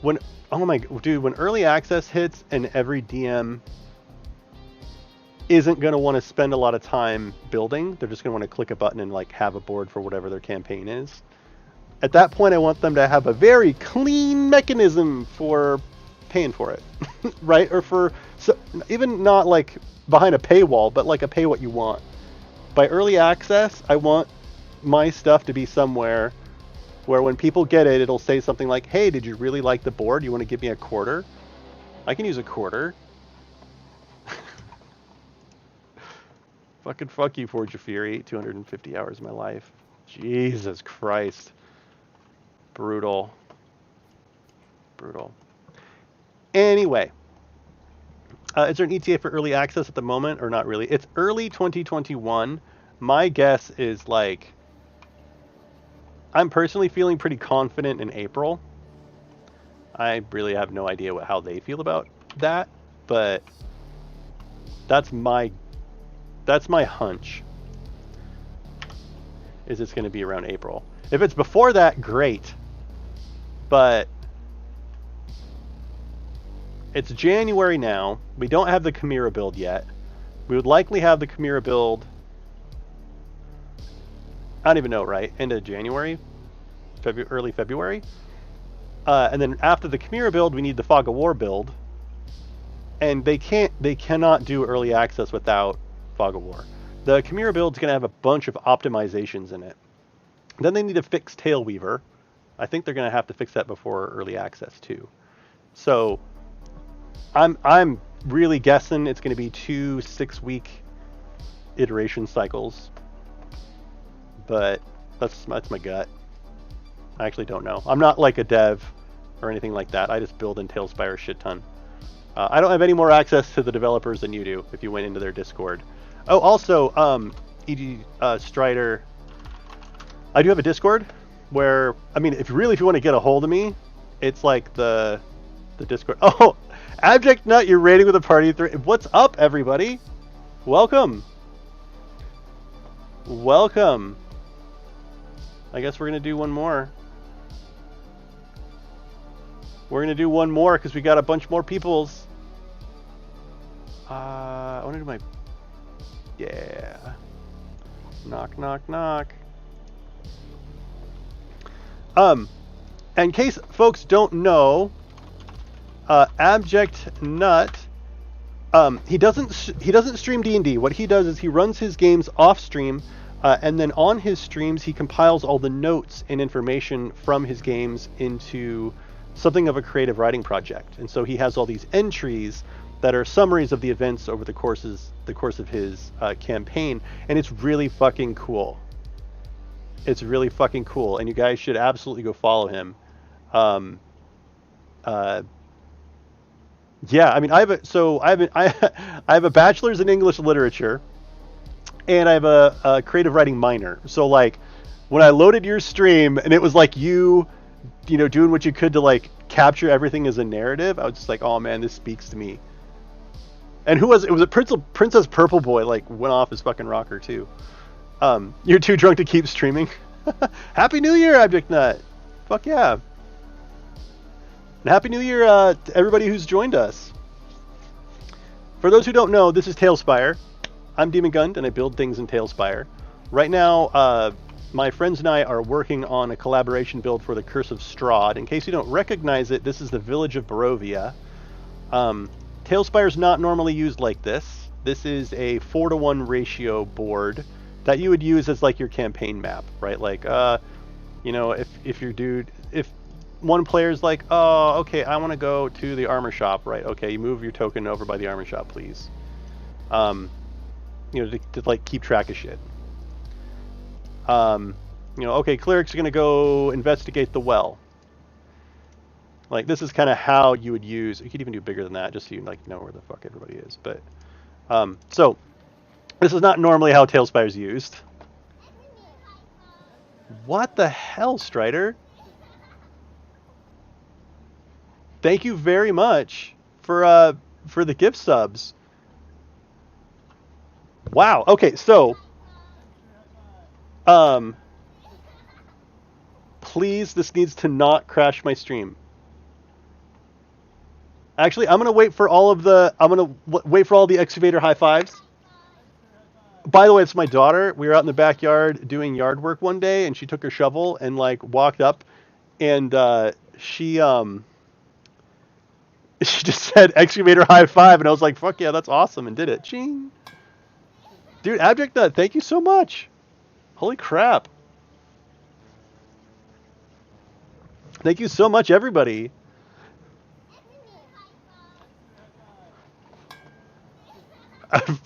when early access hits and every DM isn't going to want to spend a lot of time building, they're just going to want to click a button and like have a board for whatever their campaign is. At that point, I want them to have a very clean mechanism for paying for it, right? Or even not like behind a paywall, but like a pay what you want. By early access, I want my stuff to be somewhere where when people get it, it'll say something like, hey, did you really like the board? You want to give me a quarter? I can use a quarter. Fucking fuck you, Forge of Fury. 250 hours of my life. Jesus Christ. Brutal. Anyway. Is there an ETA for early access at the moment or not really? It's early 2021. My guess is like, I'm personally feeling pretty confident in April. I really have no idea how they feel about that, but that's my hunch. Is it's going to be around April. If it's before that, great. But it's January now. We don't have the Chimera build yet. We would likely have the Chimera build, I don't even know, right? End of January? early February. And then after the Chimera build, we need the Fog of War build. And they cannot do early access without Fog of War. The Chimera build is going to have a bunch of optimizations in it. Then they need to fix Tailweaver. I think they're going to have to fix that before early access too. So I'm really guessing it's going to be 2 6-week iteration cycles. But that's my gut. I actually don't know. I'm not like a dev or anything like that. I just build in TaleSpire a shit ton. I don't have any more access to the developers than you do if you went into their Discord. Oh, also, E.G. Strider, I do have a Discord where, I mean, if you want to get a hold of me, it's like the Discord. Oh, Abject Nut, you're raiding with a party of 3. What's up, everybody? Welcome. Welcome. I guess we're going to do one more. We're going to do one more because we got a bunch more peoples. I want to do my... Yeah. Knock, knock, knock. In case folks don't know, Abject Nut, he doesn't stream D&D. What he does is he runs his games off stream, and then on his streams he compiles all the notes and information from his games into something of a creative writing project. And so he has all these entries that are summaries of the events over the course of his campaign, and it's really fucking cool. It's really fucking cool, and you guys should absolutely go follow him. Yeah, I mean, I have a bachelor's in English literature, and I have a creative writing minor. So like, when I loaded your stream and it was like you know, doing what you could to like capture everything as a narrative, I was just like, oh man, this speaks to me. And who was it? Was it Princess Purple Boy? Like went off his fucking rocker too. You're too drunk to keep streaming. Happy New Year, Abject Nut. Fuck yeah. And Happy New Year to everybody who's joined us. For those who don't know, this is TaleSpire. I'm Demon Gund, and I build things in TaleSpire. Right now, my friends and I are working on a collaboration build for the Curse of Strahd. In case you don't recognize it, this is the Village of Barovia. TaleSpire is not normally used like this. This is a 4-to-1 ratio board that you would use as like your campaign map, right? Like, you know, if one player's like, oh, okay, I want to go to the armor shop, right? Okay, you move your token over by the armor shop, please. You know, to like keep track of shit. You know, okay, cleric's gonna go investigate the well. Like, this is kind of how you would use. You could even do bigger than that, just so you like know where the fuck everybody is. But so this is not normally how TaleSpire is used. What the hell, Strider? Thank you very much for the gift subs. Wow. Okay, so please, this needs to not crash my stream. Actually, I'm gonna wait for all the excavator high fives. By the way, it's my daughter. We were out in the backyard doing yard work one day, and she took her shovel and like walked up, and she just said excavator high five, and I was like, fuck yeah, that's awesome, and did it. Ching. Dude, Abject Nut, thank you so much. Holy crap. Thank you so much, everybody.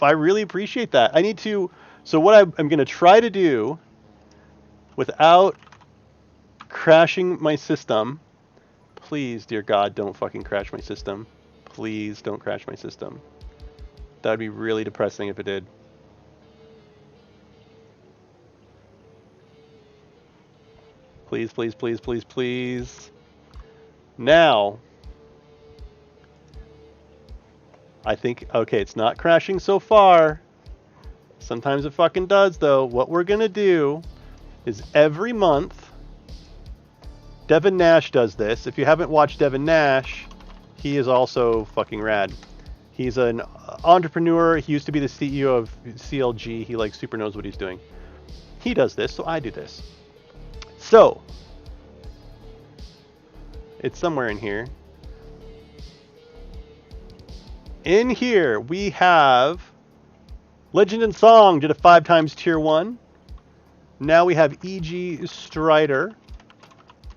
I really appreciate that. I need to... So what I'm going to try to do, without crashing my system... Please, dear God, don't fucking crash my system. Please don't crash my system. That would be really depressing if it did. Please, please, please, please, please. Now, I think, okay, it's not crashing so far. Sometimes it fucking does, though. What we're going to do is every month, Devin Nash does this. If you haven't watched Devin Nash, he is also fucking rad. He's an entrepreneur. He used to be the CEO of CLG. He like super knows what he's doing. He does this, so I do this. So, It's somewhere in here. In here, we have Legend and Song did a 5 times tier 1. Now we have E.G. Strider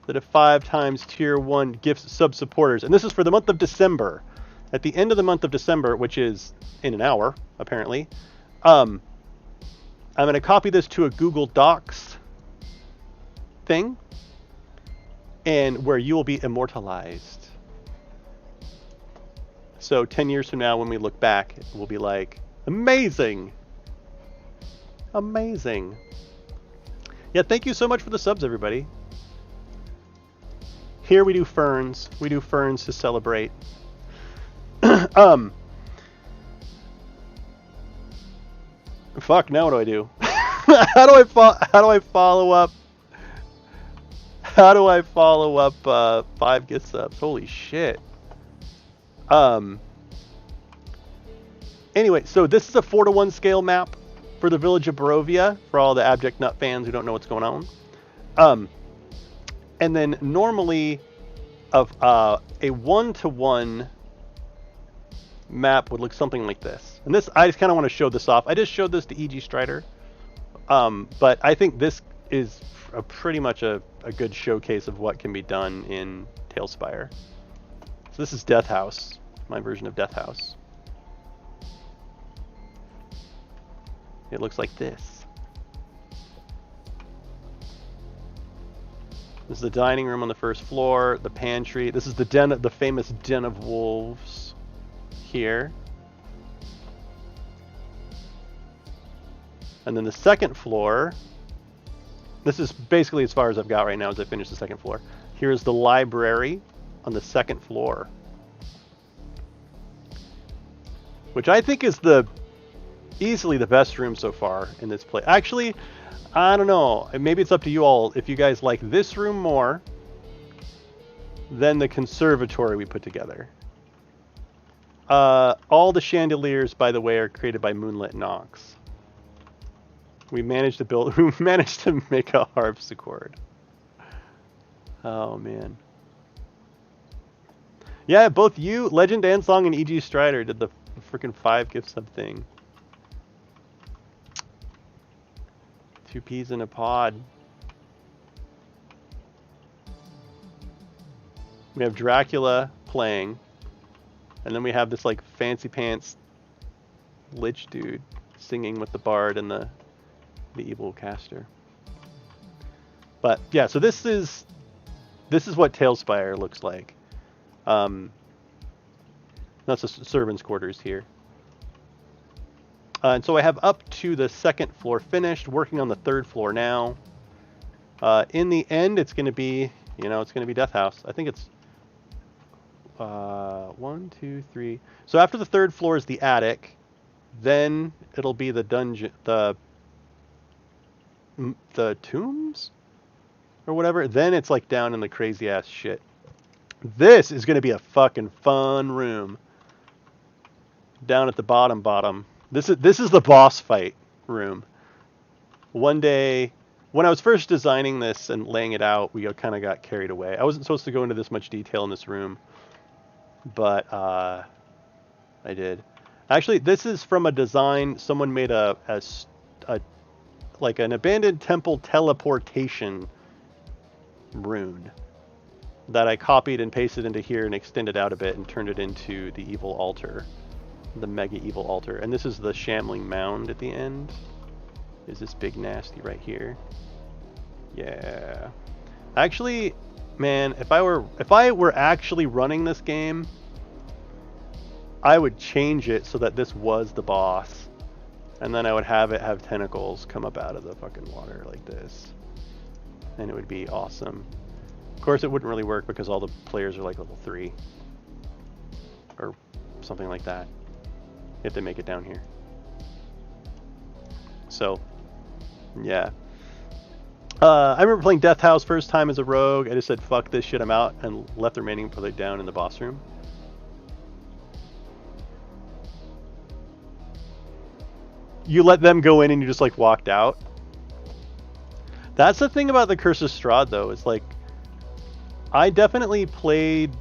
that have 5 times tier 1 gifts sub supporters. And this is for the month of December. At the end of the month of December, which is in an hour, apparently, I'm going to copy this to a Google Docs thing, and where you will be immortalized. So 10 years from now, when we look back, we'll be like, amazing! Amazing. Yeah, thank you so much for the subs, everybody. Here we do ferns. We do ferns to celebrate. Fuck, now what do I do? How do I follow up? How do I follow up 5 gift subs? Holy shit. Anyway, so this is a 4:1 scale map for the Village of Barovia, for all the Abject Nut fans who don't know what's going on. And then normally of a 1:1 map would look something like this. And this, I just kind of want to show this off. I just showed this to E.G. Strider. But I think this is pretty much a good showcase of what can be done in TaleSpire. So this is Death House, my version of Death House. It looks like this. This is the dining room on the first floor, the pantry. This is the famous Den of Wolves here. And then the second floor, this is basically as far as I've got right now as I finish the second floor. Here's the library on the second floor, which I think is easily the best room so far in this place. Actually, I don't know. Maybe it's up to you all if you guys like this room more than the conservatory we put together. All the chandeliers, by the way, are created by Moonlit Nox. We managed to make a harpsichord. Oh man. Yeah, both you, Legend and Song, and E.G. Strider did the freaking 5 gift sub thing. 2 peas in a pod. We have Dracula playing, and then we have this like fancy pants lich dude singing with the bard and the evil caster. But yeah, so this is what TaleSpire looks like. That's the servants' quarters here. And so I have up to the second floor finished, working on the third floor now. In the end, it's going to be, it's going to be Death House. I think it's 1, 2, 3. So after the third floor is the attic, then it'll be the dungeon, the tombs or whatever. Then it's like down in the crazy ass shit. This is going to be a fucking fun room. Down at the bottom. This is the boss fight room. One day, when I was first designing this and laying it out, we kind of got carried away. I wasn't supposed to go into this much detail in this room, but I did. Actually, this is from a design someone made like an abandoned temple teleportation rune that I copied and pasted into here and extended out a bit and turned it into the evil altar. The mega evil altar. And this is the shambling mound at the end. Is this big nasty right here? Yeah. Actually, man, if I were actually running this game, I would change it so that this was the boss. And then I would have it have tentacles come up out of the fucking water like this. And it would be awesome. Of course, it wouldn't really work because all the players are like level 3. Or something like that. If they make it down here. So, yeah. I remember playing Death House first time as a rogue. I just said, fuck this shit, I'm out, and left the remaining player down in the boss room. You let them go in and you just like walked out. That's the thing about the Curse of Strahd though, is like, I definitely played...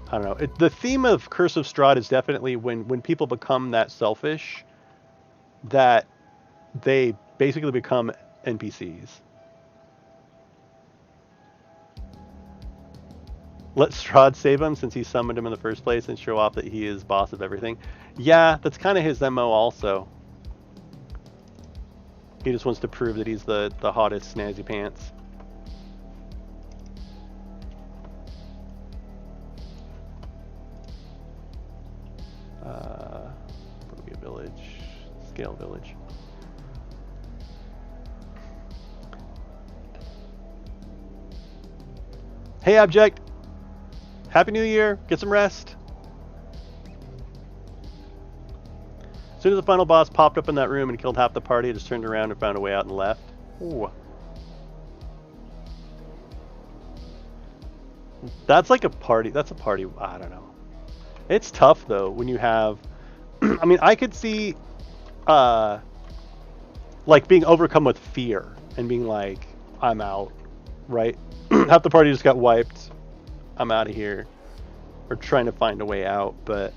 I don't know. The theme of Curse of Strahd is definitely when people become that selfish, that they basically become NPCs. Let Strahd save him since he summoned him in the first place and show off that he is boss of everything. Yeah, that's kind of his MO also. He just wants to prove that he's the hottest snazzy pants. Barovia Village. Scale Village. Hey, Abject! Happy New Year! Get some rest! As soon as the final boss popped up in that room and killed half the party, I just turned around and found a way out and left. Ooh. That's like a party. That's a party. I don't know. It's tough, though, when you have... I mean, I could see... like, being overcome with fear and being like, I'm out, right? Half the party just got wiped. I'm out of here. Or trying to find a way out, but...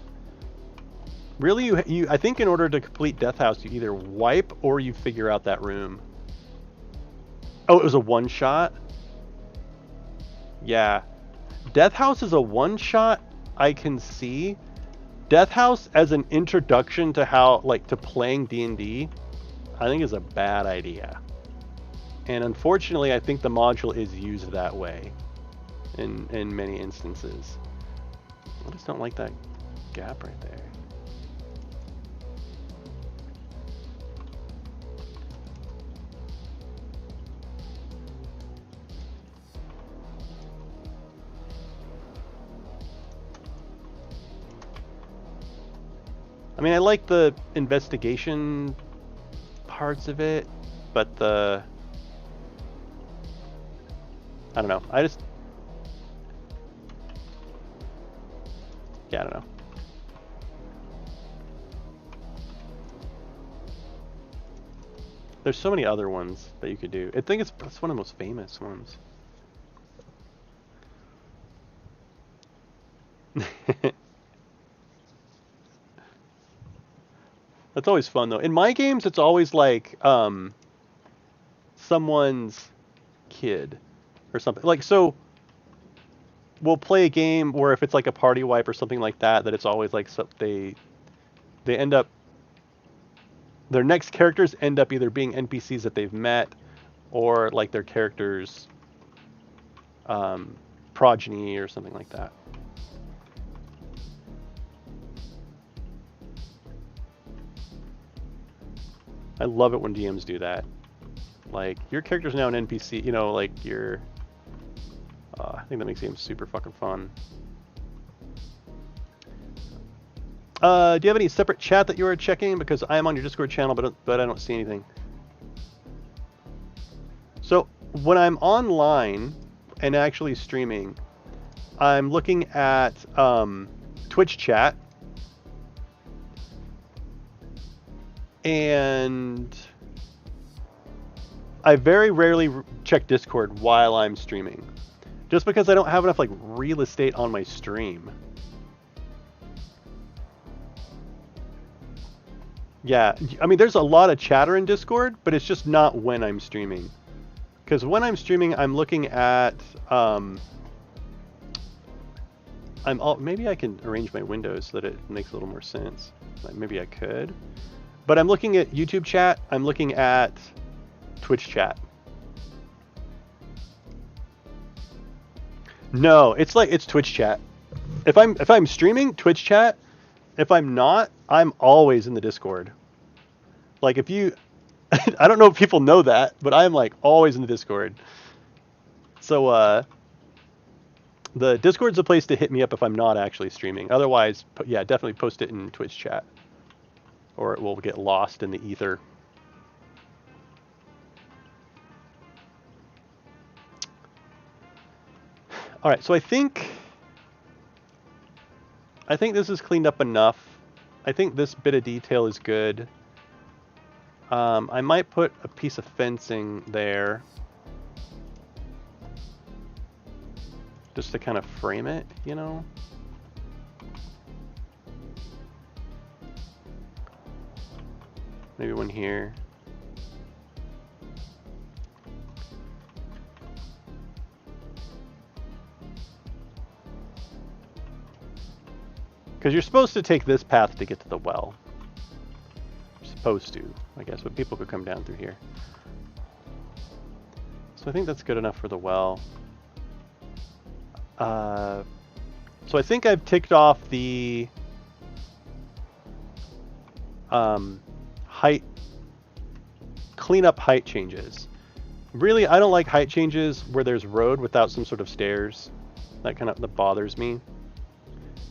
Really, you I think in order to complete Death House, you either wipe or you figure out that room. Oh, it was a one-shot? Yeah. Death House is a one-shot, I can see. Death House as an introduction to how, like, to playing D&D, I think is a bad idea. And unfortunately, I think the module is used that way in many instances. I just don't like that gap right there. I mean, I like the investigation parts of it, but I don't know. Yeah, I don't know. There's so many other ones that you could do. I think it's one of the most famous ones. That's always fun, though. In my games, it's always like someone's kid or something. Like, so we'll play a game where if it's like a party wipe or something like that, that it's always like they end up... Their next characters end up either being NPCs that they've met or like their characters' progeny or something like that. I love it when DMs do that. Like, your character's now an NPC, you know, like your... I think that makes games super fucking fun. Do you have any separate chat that you are checking? Because I am on your Discord channel, but I don't see anything. So, when I'm online and actually streaming, I'm looking at Twitch chat. And I very rarely check Discord while I'm streaming, just because I don't have enough like real estate on my stream. Yeah, I mean, there's a lot of chatter in Discord, but it's just not when I'm streaming. Because when I'm streaming, I'm looking at maybe I can arrange my windows so that it makes a little more sense. Like, maybe I could. But I'm looking at YouTube chat, I'm looking at Twitch chat. No, it's Twitch chat. If I'm streaming, Twitch chat. If I'm not, I'm always in the Discord. Like, if you... I don't know if people know that, but I'm like always in the Discord. So the Discord's a place to hit me up if I'm not actually streaming. Otherwise, yeah, definitely post it in Twitch chat, or it will get lost in the ether. All right, so I think this is cleaned up enough. I think this bit of detail is good. I might put a piece of fencing there. just to kind of frame it, you know? Maybe one here. Because you're supposed to take this path to get to the well. You're supposed to, I guess, but people could come down through here. So I think that's good enough for the well. So I think I've ticked off the height, cleanup height changes. Really, I don't like height changes where there's road without some sort of stairs. That bothers me.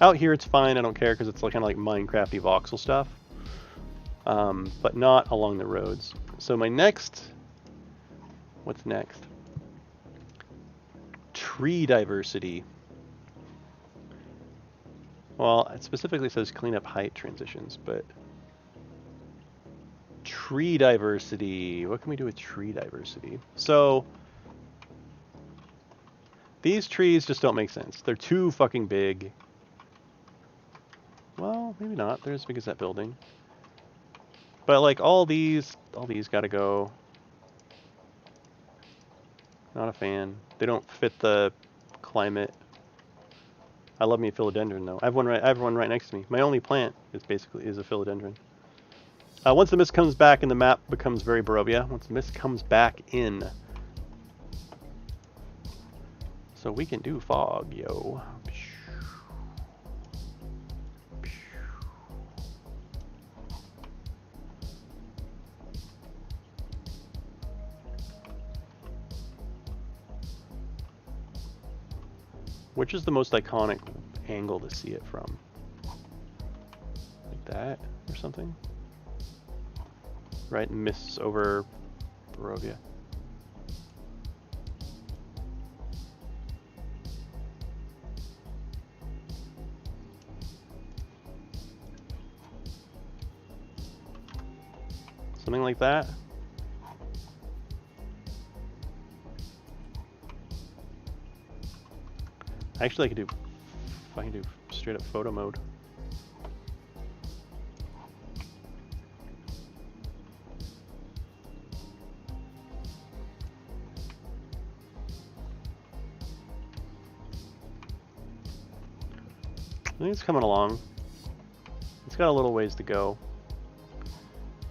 Out here it's fine, I don't care, because it's like, kind of like Minecrafty voxel stuff. But not along the roads. So my next... What's next? Tree diversity. Well, it specifically says clean up height transitions, but... Tree diversity. What can we do with tree diversity? So... These trees just don't make sense. They're too fucking big. Well, maybe not. They're as big as that building. But like all these gotta go. Not a fan. They don't fit the climate. I love me a philodendron though. I have one right next to me. My only plant is a philodendron. Once the mist comes back and the map becomes very Barovia. Once the mist comes back in. So we can do fog, yo. Which is the most iconic angle to see it from? Like that or something? Right, mists over Barovia. Something like that. Actually, I can do straight up photo mode. I think it's coming along. It's got a little ways to go.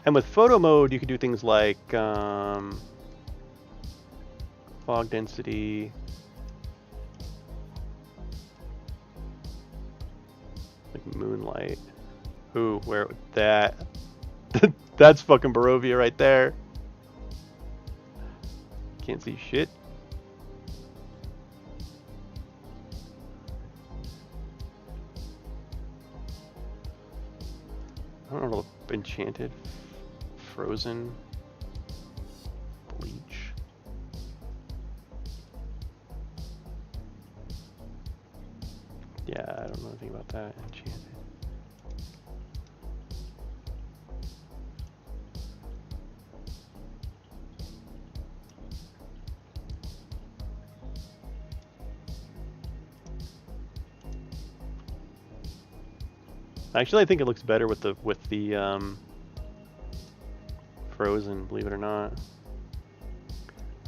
And with photo mode, you can do things like fog density. Like moonlight. Ooh, where that? That's fucking Barovia right there. Can't see shit. I don't know, enchanted, frozen, bleach. Yeah, I don't know anything about that. Enchanted. Actually, I think it looks better with the frozen, believe it or not.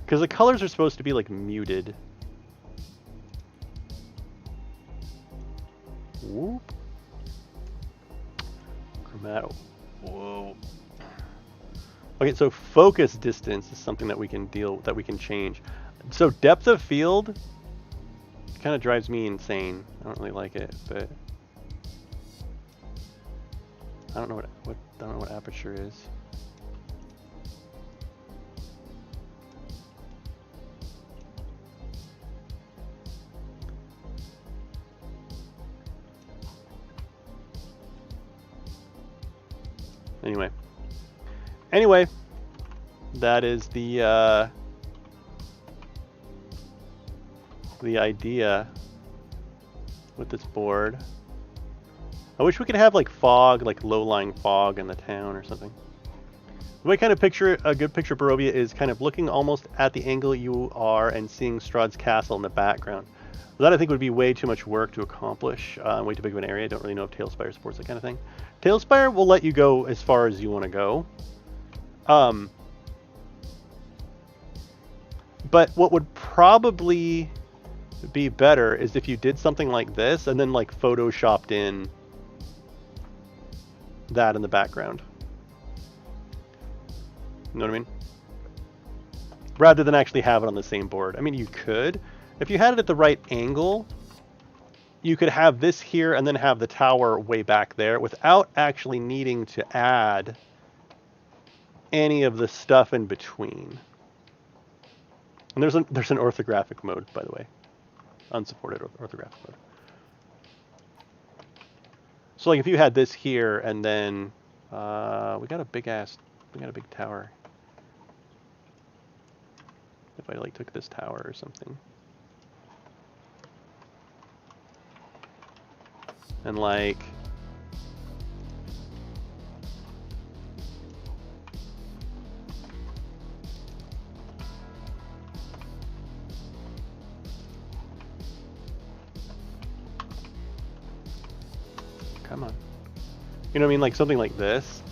Because the colors are supposed to be like muted. Whoop. Chromato. Whoa. Okay, so focus distance is something that we can change. So depth of field kind of drives me insane. I don't really like it, but I don't know what aperture is. Anyway, that is the idea with this board. I wish we could have like fog, like low-lying fog in the town or something. The way kind of picture a good picture of Barovia is kind of looking almost at the angle you are and seeing Strahd's castle in the background. That I think would be way too much work to accomplish, way too big of an area. I don't really know if TaleSpire supports that kind of thing. TaleSpire will let you go as far as you want to go. But what would probably be better is if you did something like this and then like photoshopped in that in the background. You know what I mean? Rather than actually have it on the same board. I mean, you could. If you had it at the right angle, you could have this here and then have the tower way back there without actually needing to add any of the stuff in between. And there's an orthographic mode, by the way. Unsupported orthographic mode. So like if you had this here and then we got a big tower. If I like took this tower or something. And like come on. You know what I mean? Like something like this.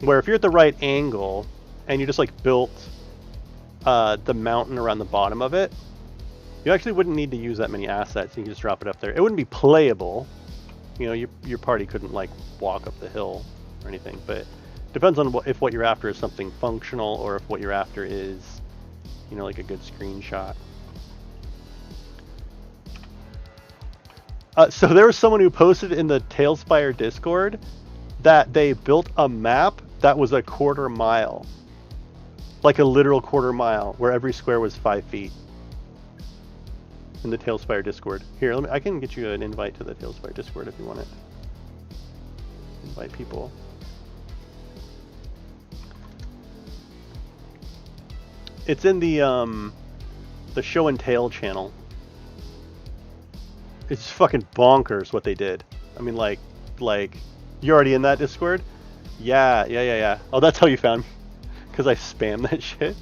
Where if you're at the right angle and you just like built the mountain around the bottom of it, you actually wouldn't need to use that many assets. You can just drop it up there. It wouldn't be playable. You know, your party couldn't like walk up the hill or anything, but it depends on if what you're after is something functional or if what you're after is, you know, like a good screenshot. So there was someone who posted in the TaleSpire Discord that they built a map that was a quarter mile. Like a literal quarter mile, where every square was 5 feet. In the TaleSpire Discord. Here, I can get you an invite to the TaleSpire Discord if you want it. Invite people. It's in the Show and Tale channel. It's fucking bonkers what they did. I mean, like, you're already in that Discord? Yeah. Oh, that's how you found me. Because I spam that shit.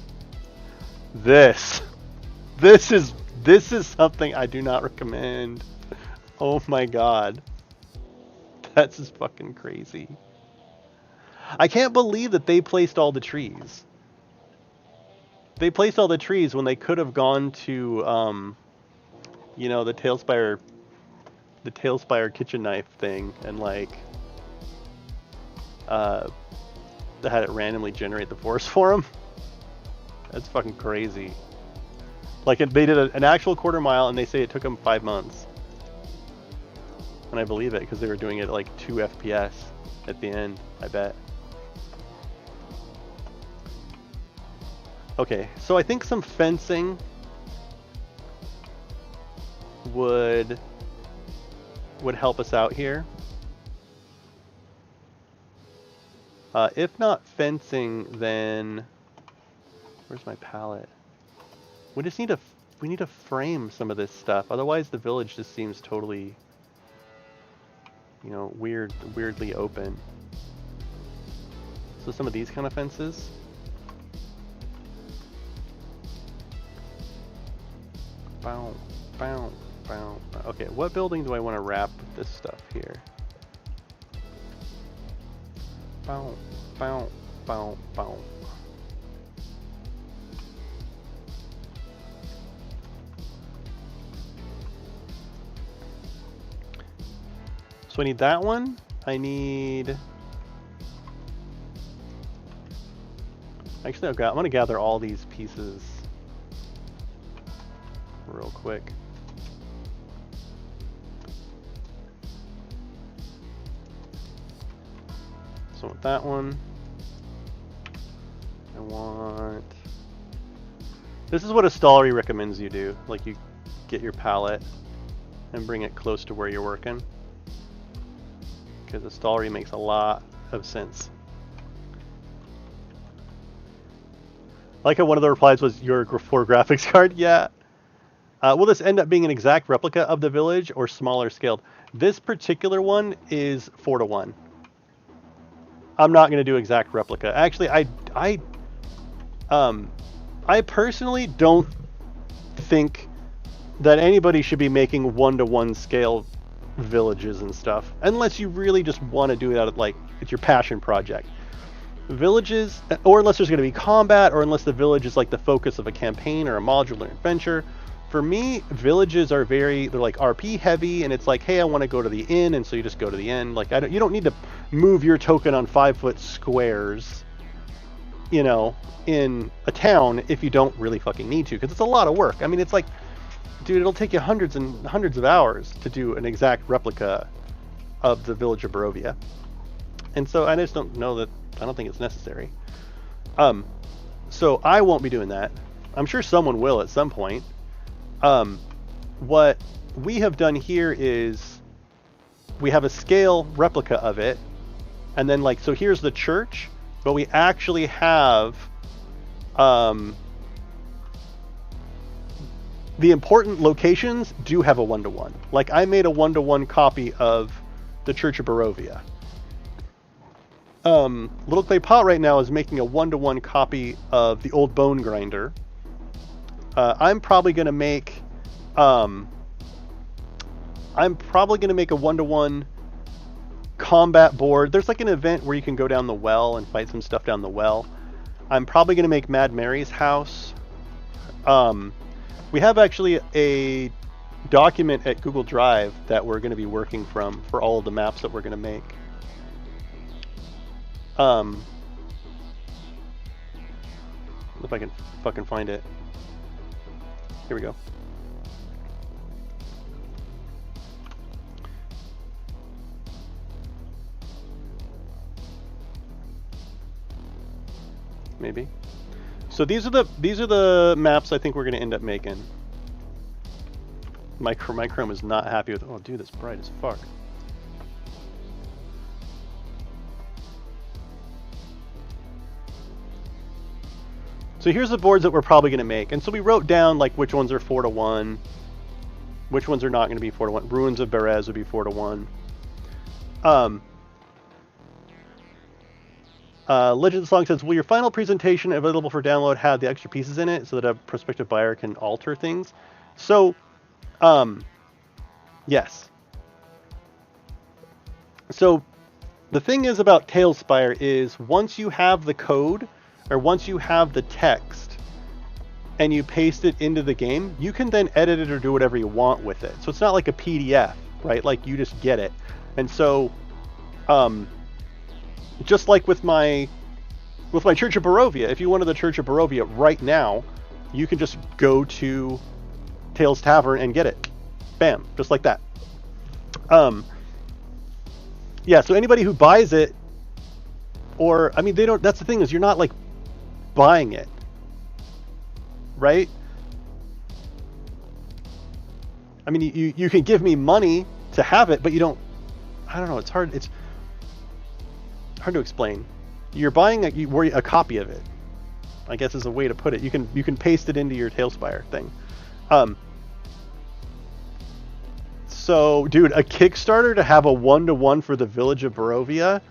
This is something I do not recommend. Oh my god. That's just fucking crazy. I can't believe that they placed all the trees. They placed all the trees when they could have gone to, you know, the TaleSpire kitchen knife thing and like, had it randomly generate the forest for them. That's fucking crazy. Like they did an actual quarter mile and they say it took them 5 months. And I believe it because they were doing it at like 2 FPS at the end, I bet. Okay, so I think some fencing would help us out here. If not fencing, then where's my palette? We just need to frame some of this stuff. Otherwise, the village just seems totally, you know, weirdly open. So some of these kind of fences. Bow, bow, bow, bow. Okay, what building do I want to wrap this stuff here? Bow, bow, bow, bow. So I need that one. I need... Actually, I'm going to gather all these pieces real quick. So with that one, I want... This is what a stallery recommends you do. Like you get your palette and bring it close to where you're working. Because a stallery makes a lot of sense. I like how one of the replies was your 4 graphics card. Yeah. Will this end up being an exact replica of the village or smaller scaled? This particular one is 4:1. I'm not going to do exact replica. Actually, I personally don't think that anybody should be making 1-to-1 scale villages and stuff, unless you really just want to do it out of like it's your passion project. Villages, or unless there's going to be combat, or unless the village is like the focus of a campaign or a modular adventure. For me, villages are they're like RP heavy, and it's like, hey, I want to go to the inn, and so you just go to the inn. Like, you don't need to move your token on 5-foot squares, you know, in a town if you don't really fucking need to, because it's a lot of work. I mean, it's like, dude, it'll take you hundreds and hundreds of hours to do an exact replica of the Village of Barovia. And so I just don't know that, I don't think it's necessary. So I won't be doing that. I'm sure someone will at some point. What we have done here is we have a scale replica of it, and then like, so here's the church, but we actually have the important locations do have a 1-to-1. Like, I made a 1-to-1 copy of the Church of Barovia. Little Clay Pot right now is making a 1-to-1 copy of the Old Bone Grinder. I'm probably gonna make a 1-to-1 combat board. There's like an event where you can go down the well and fight some stuff down the well. I'm probably gonna make Mad Mary's house. We have actually a document at Google Drive that we're going to be working from for all of the maps that we're going to make. If I can fucking find it. Here we go. Maybe. So these are the maps I think we're going to end up making. My Chrome is not happy with. Oh, dude, it's bright as fuck. So here's the boards that we're probably going to make. And so we wrote down like which ones are 4-to-1, which ones are not going to be 4-to-1. Ruins of Berez would be 4-to-1. Legend of the Song says, will your final presentation available for download have the extra pieces in it so that a prospective buyer can alter things? So, yes. So, the thing is about TaleSpire is once you have the code, or once you have the text, and you paste it into the game, you can then edit it or do whatever you want with it. So it's not like a PDF, right? Like, you just get it. And so, just like with my Church of Barovia, if you wanted the Church of Barovia right now, you can just go to Tales Tavern and get it. Bam, just like that. Yeah, so anybody who buys it, or, I mean, they don't, that's the thing, is you're not, like, buying it, right? I mean, you can give me money to have it, but you don't, I don't know, it's hard to explain. You're buying a copy of it, I guess is a way to put it. You can paste it into your TaleSpire thing. So, dude, a Kickstarter to have a 1-to-1 for the Village of Barovia,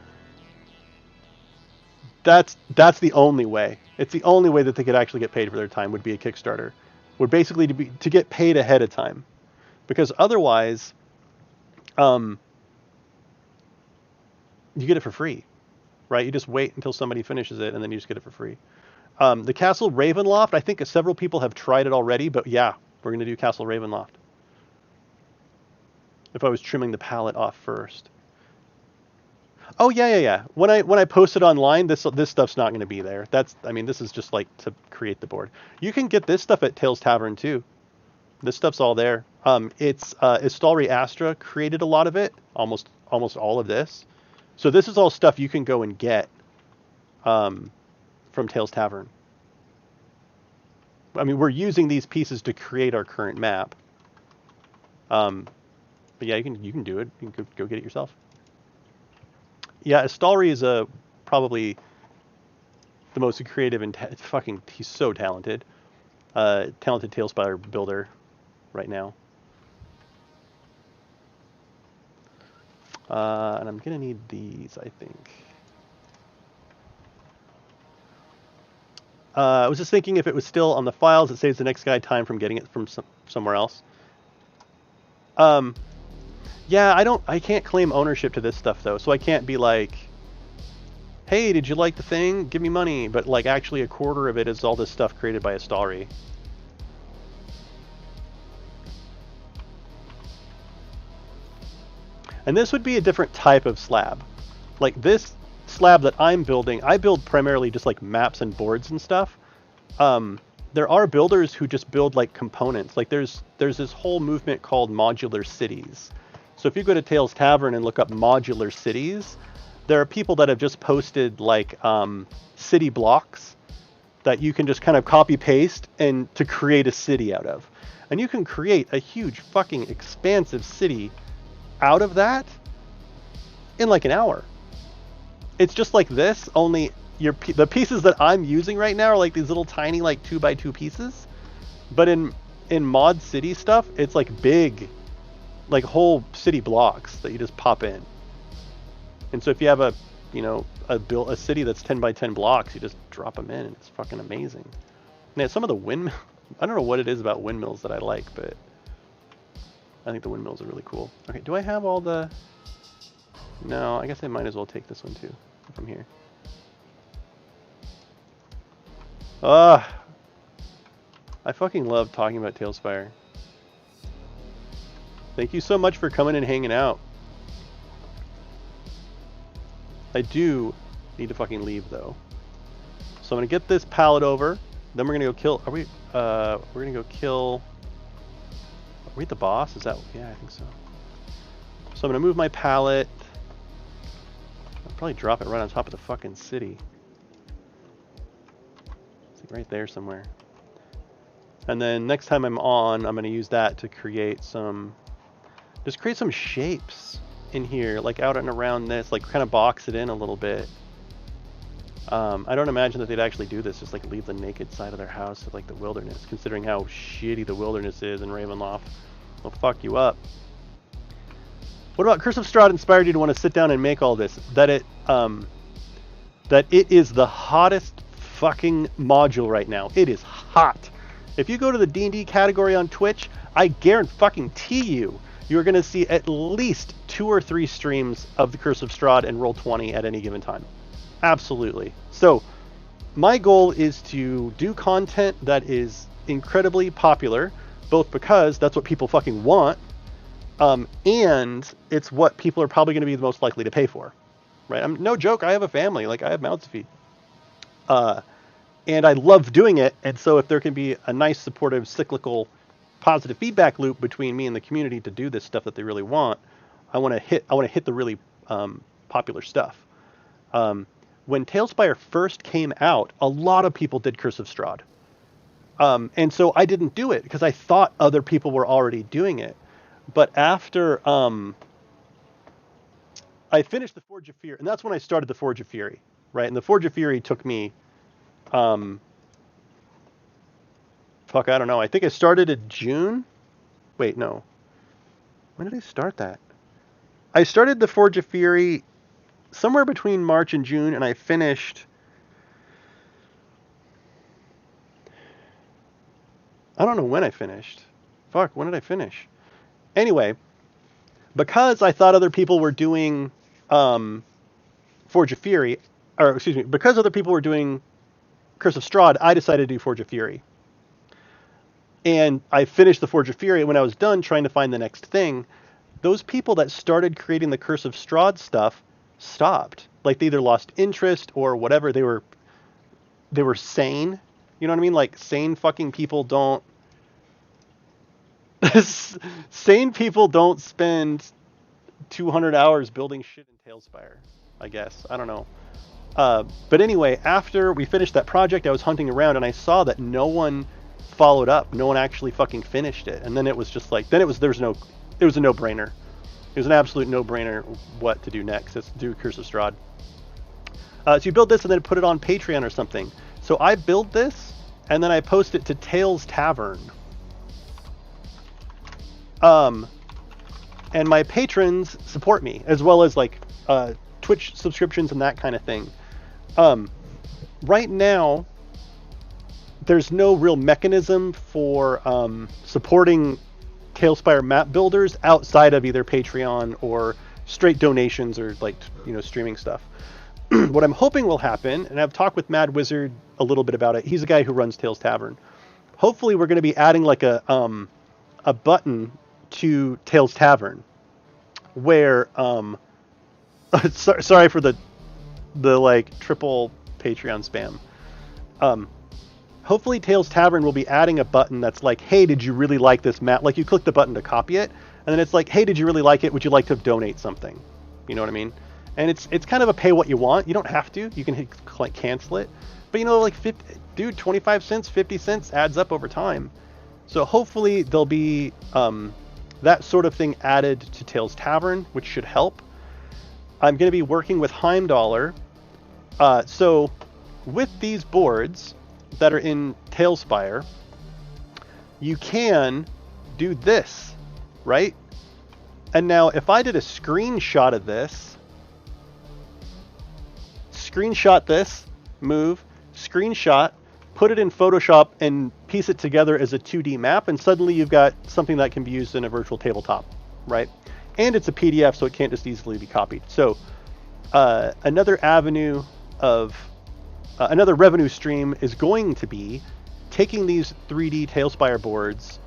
that's the only way. It's the only way that they could actually get paid for their time would be a Kickstarter. Would basically to get paid ahead of time. Because otherwise, you get it for free. Right? You just wait until somebody finishes it, and then you just get it for free. The Castle Ravenloft, I think several people have tried it already, but yeah, we're going to do Castle Ravenloft. If I was trimming the palette off first. Oh, yeah. When I post it online, this stuff's not going to be there. This is just like to create the board. You can get this stuff at Tales Tavern, too. This stuff's all there. Istalri Astra created a lot of it, almost all of this. So this is all stuff you can go and get from Tales Tavern. I mean, we're using these pieces to create our current map. But yeah, you can do it. You can go get it yourself. Yeah, Istalri is probably the most creative and he's so talented. Talented TaleSpire builder right now. And I'm gonna need these, I think. I was just thinking if it was still on the files, it saves the next guy time from getting it from somewhere else. Um, yeah, I can't claim ownership to this stuff though, so I can't be like, hey, did you like the thing? Give me money. But like actually a quarter of it is all this stuff created by Astari. And this would be a different type of slab. Like this slab that I'm building, I build primarily just like maps and boards and stuff. There are builders who just build like components. Like there's this whole movement called modular cities. So if you go to Tales Tavern and look up modular cities, there are people that have just posted like city blocks that you can just kind of copy paste and to create a city out of. And you can create a huge fucking expansive city out of that in like an hour. It's just like this, only the pieces that I'm using right now are like these little tiny like 2x2 pieces. But in mod city stuff, it's like big, like whole city blocks that you just pop in. And so if you have a city that's 10x10 blocks, you just drop them in, and it's fucking amazing. Man, some of the windmill, I don't know what it is about windmills that I like, but I think the windmills are really cool. Okay, do I have all the... No, I guess I might as well take this one too from here. I fucking love talking about TaleSpire. Thank you so much for coming and hanging out. I do need to fucking leave though. So I'm gonna get this pallet over. Then we're gonna go kill. We're gonna go kill. Are we the boss? Is that? Yeah, I think so. So I'm gonna move my pallet. I'll probably drop it right on top of the fucking city. It's like right there somewhere. And then next time I'm on, I'm gonna use that to create some. Just create some shapes in here, like out and around this, like kind of box it in a little bit. I don't imagine that they'd actually do this, just like leave the naked side of their house to like the wilderness, considering how shitty the wilderness is in Ravenloft. It'll fuck you up. What about Curse of Strahd inspired you to want to sit down and make all this? That it is the hottest fucking module right now. It is hot. If you go to the D&D category on Twitch, I guarantee you, you're going to see at least 2 or 3 streams of the Curse of Strahd and Roll20 at any given time. Absolutely. So, my goal is to do content that is incredibly popular, both because that's what people fucking want, and it's what people are probably going to be the most likely to pay for. Right? No joke, I have a family. Like, I have mouths to feed. And I love doing it, and so if there can be a nice, supportive, cyclical, positive feedback loop between me and the community to do this stuff that they really want, I want to hit the really popular stuff. When TaleSpire first came out, a lot of people did Curse of Strahd. And so I didn't do it because I thought other people were already doing it. But after I finished the Forge of Fear, and that's when I started the Forge of Fury, right? And the Forge of Fury took me, I don't know. I think I started in June. Wait, no. When did I start that? I started the Forge of Fury somewhere between March and June, and I finished... I don't know when I finished. When did I finish? Anyway, because I thought other people were doing Forge of Fury, or excuse me, because other people were doing Curse of Strahd, I decided to do Forge of Fury. And I finished the Forge of Fury, and when I was done trying to find the next thing, those people that started creating the Curse of Strahd stuff stopped. Like, they either lost interest or whatever. They were sane. You know what I mean? Like, sane fucking people don't... sane people don't spend 200 hours building shit in TaleSpire, I guess. I don't know. But anyway, after we finished that project, I was hunting around, and I saw that no one followed up. No one actually fucking finished it. And then it was just like... it was a no-brainer. It was an absolute no-brainer what to do next. Let's do Curse of Strahd. So you build this and then put it on Patreon or something. So I build this, and then I post it to Tales Tavern. And my patrons support me, as well as like Twitch subscriptions and that kind of thing. Right now, there's no real mechanism for supporting TaleSpire map builders outside of either Patreon or straight donations or like, you know, streaming stuff. What I'm hoping will happen, and I've talked with Mad Wizard a little bit about it. He's a guy who runs Tales Tavern. Hopefully we're going to be adding like a button to Tales Tavern where sorry for the like triple Patreon spam. Hopefully Tales Tavern will be adding a button that's like, hey, did you really like this map? Like you click the button to copy it, and then it's like, hey, did you really like it? Would you like to donate something? You know what I mean? And it's kind of a pay what you want. You don't have to. You can hit, like, cancel it. But, you know, like, 25 cents, 50 cents adds up over time. So hopefully there'll be that sort of thing added to Tales Tavern, which should help. I'm going to be working with Heimdallr. So with these boards that are in TaleSpire, you can do this, right? And now if I did a screenshot of this, screenshot this, move, screenshot, put it in Photoshop and piece it together as a 2D map, and suddenly you've got something that can be used in a virtual tabletop, right? And it's a PDF, so it can't just easily be copied. So another avenue of another revenue stream is going to be taking these 3D TaleSpire boards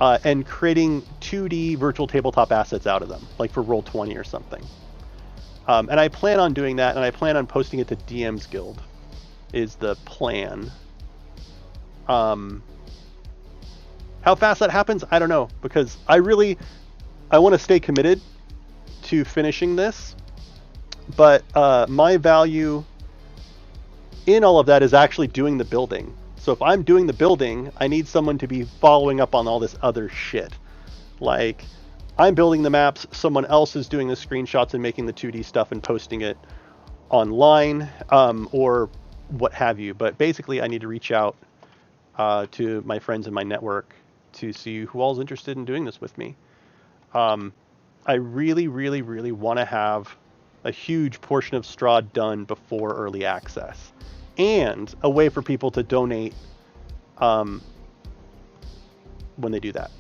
and creating 2D virtual tabletop assets out of them, like for Roll20 or something. And I plan on doing that, and I plan on posting it to DM's Guild, is the plan. How fast that happens, I don't know, because I want to stay committed to finishing this, but my value in all of that is actually doing the building. So if I'm doing the building, I need someone to be following up on all this other shit. Like, I'm building the maps, someone else is doing the screenshots and making the 2D stuff and posting it online, or what have you. But basically, I need to reach out to my friends in my network to see who all's interested in doing this with me. I really, really, really want to have a huge portion of Strahd done before early access, and a way for people to donate when they do that.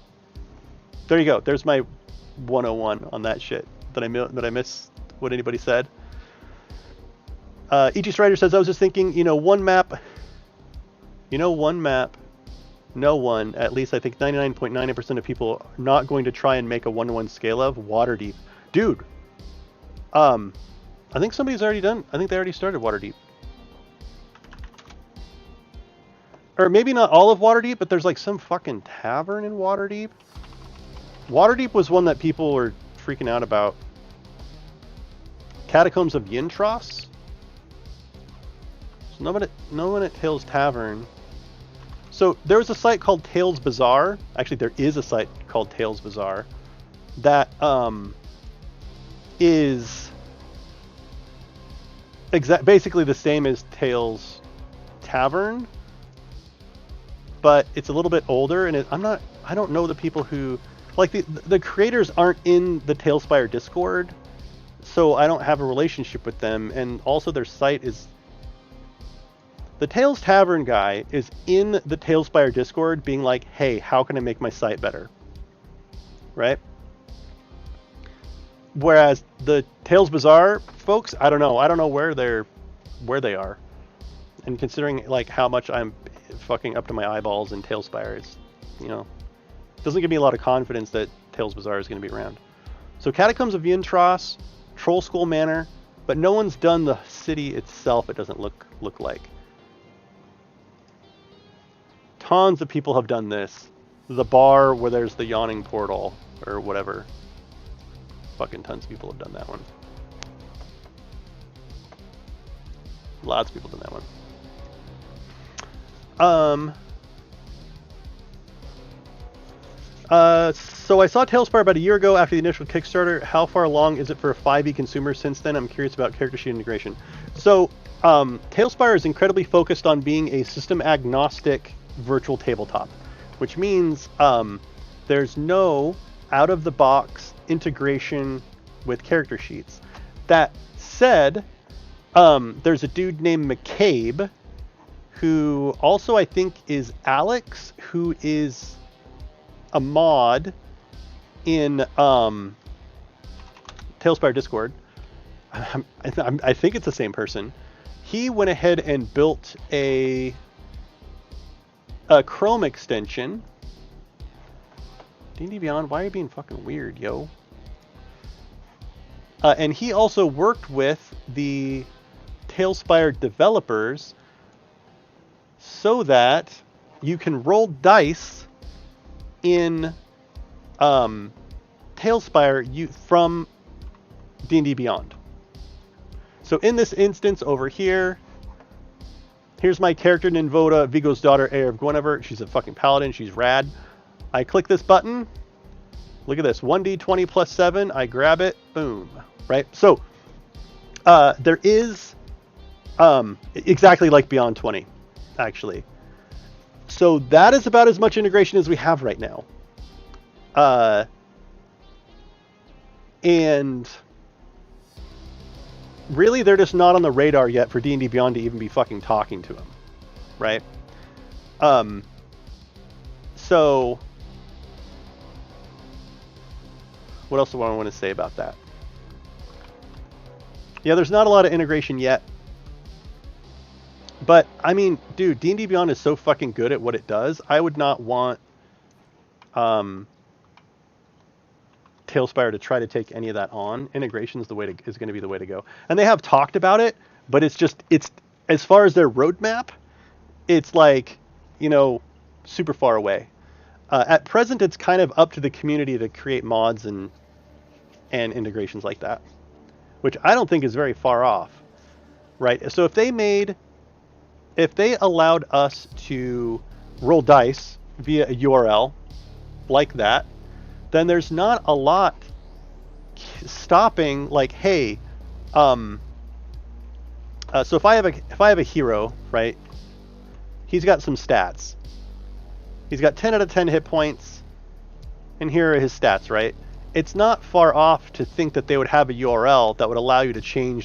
There you go. There's my 101 on that shit. Did I miss what anybody said? E.G. Strider says, I was just thinking, one map, no one, at least I think 99.99% of people are not going to try and make a 1-to-1 scale of Waterdeep. Dude, I think somebody's already done. I think they already started Waterdeep. Or maybe not all of Waterdeep, but there's like some fucking tavern in Waterdeep. Waterdeep was one that people were freaking out about. Catacombs of Yintros? So no one at Tales Tavern. So there was a site called Tales Bazaar. Actually, there is a site called Tales Bazaar that is basically the same as Tales Tavern, but it's a little bit older, and I don't know the people who, like, the creators aren't in the TaleSpire Discord, so I don't have a relationship with them, and also their site is... The Tales Tavern guy is in the TaleSpire Discord being like, hey, how can I make my site better? Right? Whereas the Tales Bazaar folks, I don't know where they are. And considering like how much I'm fucking up to my eyeballs in TaleSpire, it's, doesn't give me a lot of confidence that Tales Bazaar is going to be around. So Catacombs of Yintros, Troll School Manor, but no one's done the city itself, it doesn't look like. Tons of people have done this. The bar where there's the yawning portal, or whatever. Fucking tons of people have done that one. Lots of people have done that one. So I saw TaleSpire about a year ago after the initial Kickstarter. How far along is it for a 5e consumer since then? I'm curious about character sheet integration. So, TaleSpire is incredibly focused on being a system agnostic virtual tabletop, which means there's no out-of-the-box integration with character sheets. That said, there's a dude named McCabe, who also I think is Alex, who is a mod in TaleSpire Discord, I think it's the same person. He went ahead and built a Chrome extension. D&D Beyond, why are you being fucking weird, yo? And he also worked with the TaleSpire developers so that you can roll dice in TaleSpire from D&D Beyond. So in this instance over here, here's my character Ninvoda, Vigo's daughter, heir of Guinevere. She's a fucking paladin. She's rad. I click this button. Look at this. 1d20 plus 7. I grab it. Boom. Right? So there is exactly like Beyond 20, actually. So that is about as much integration as we have right now. And really, they're just not on the radar yet for D&D Beyond to even be fucking talking to them, right? So what else do I want to say about that? Yeah, there's not a lot of integration yet. But, I mean, dude, D&D Beyond is so fucking good at what it does. I would not want TaleSpire to try to take any of that on. Integration is going to be the way to go. And they have talked about it, but it's as far as their roadmap, it's like, you know, super far away. At present, it's kind of up to the community to create mods and integrations like that, which I don't think is very far off, right? So if they allowed us to roll dice via a URL like that, then there's not a lot stopping, like, hey, so if I have a hero, right, he's got some stats. He's got 10 out of 10 hit points, and here are his stats, right? It's not far off to think that they would have a URL that would allow you to change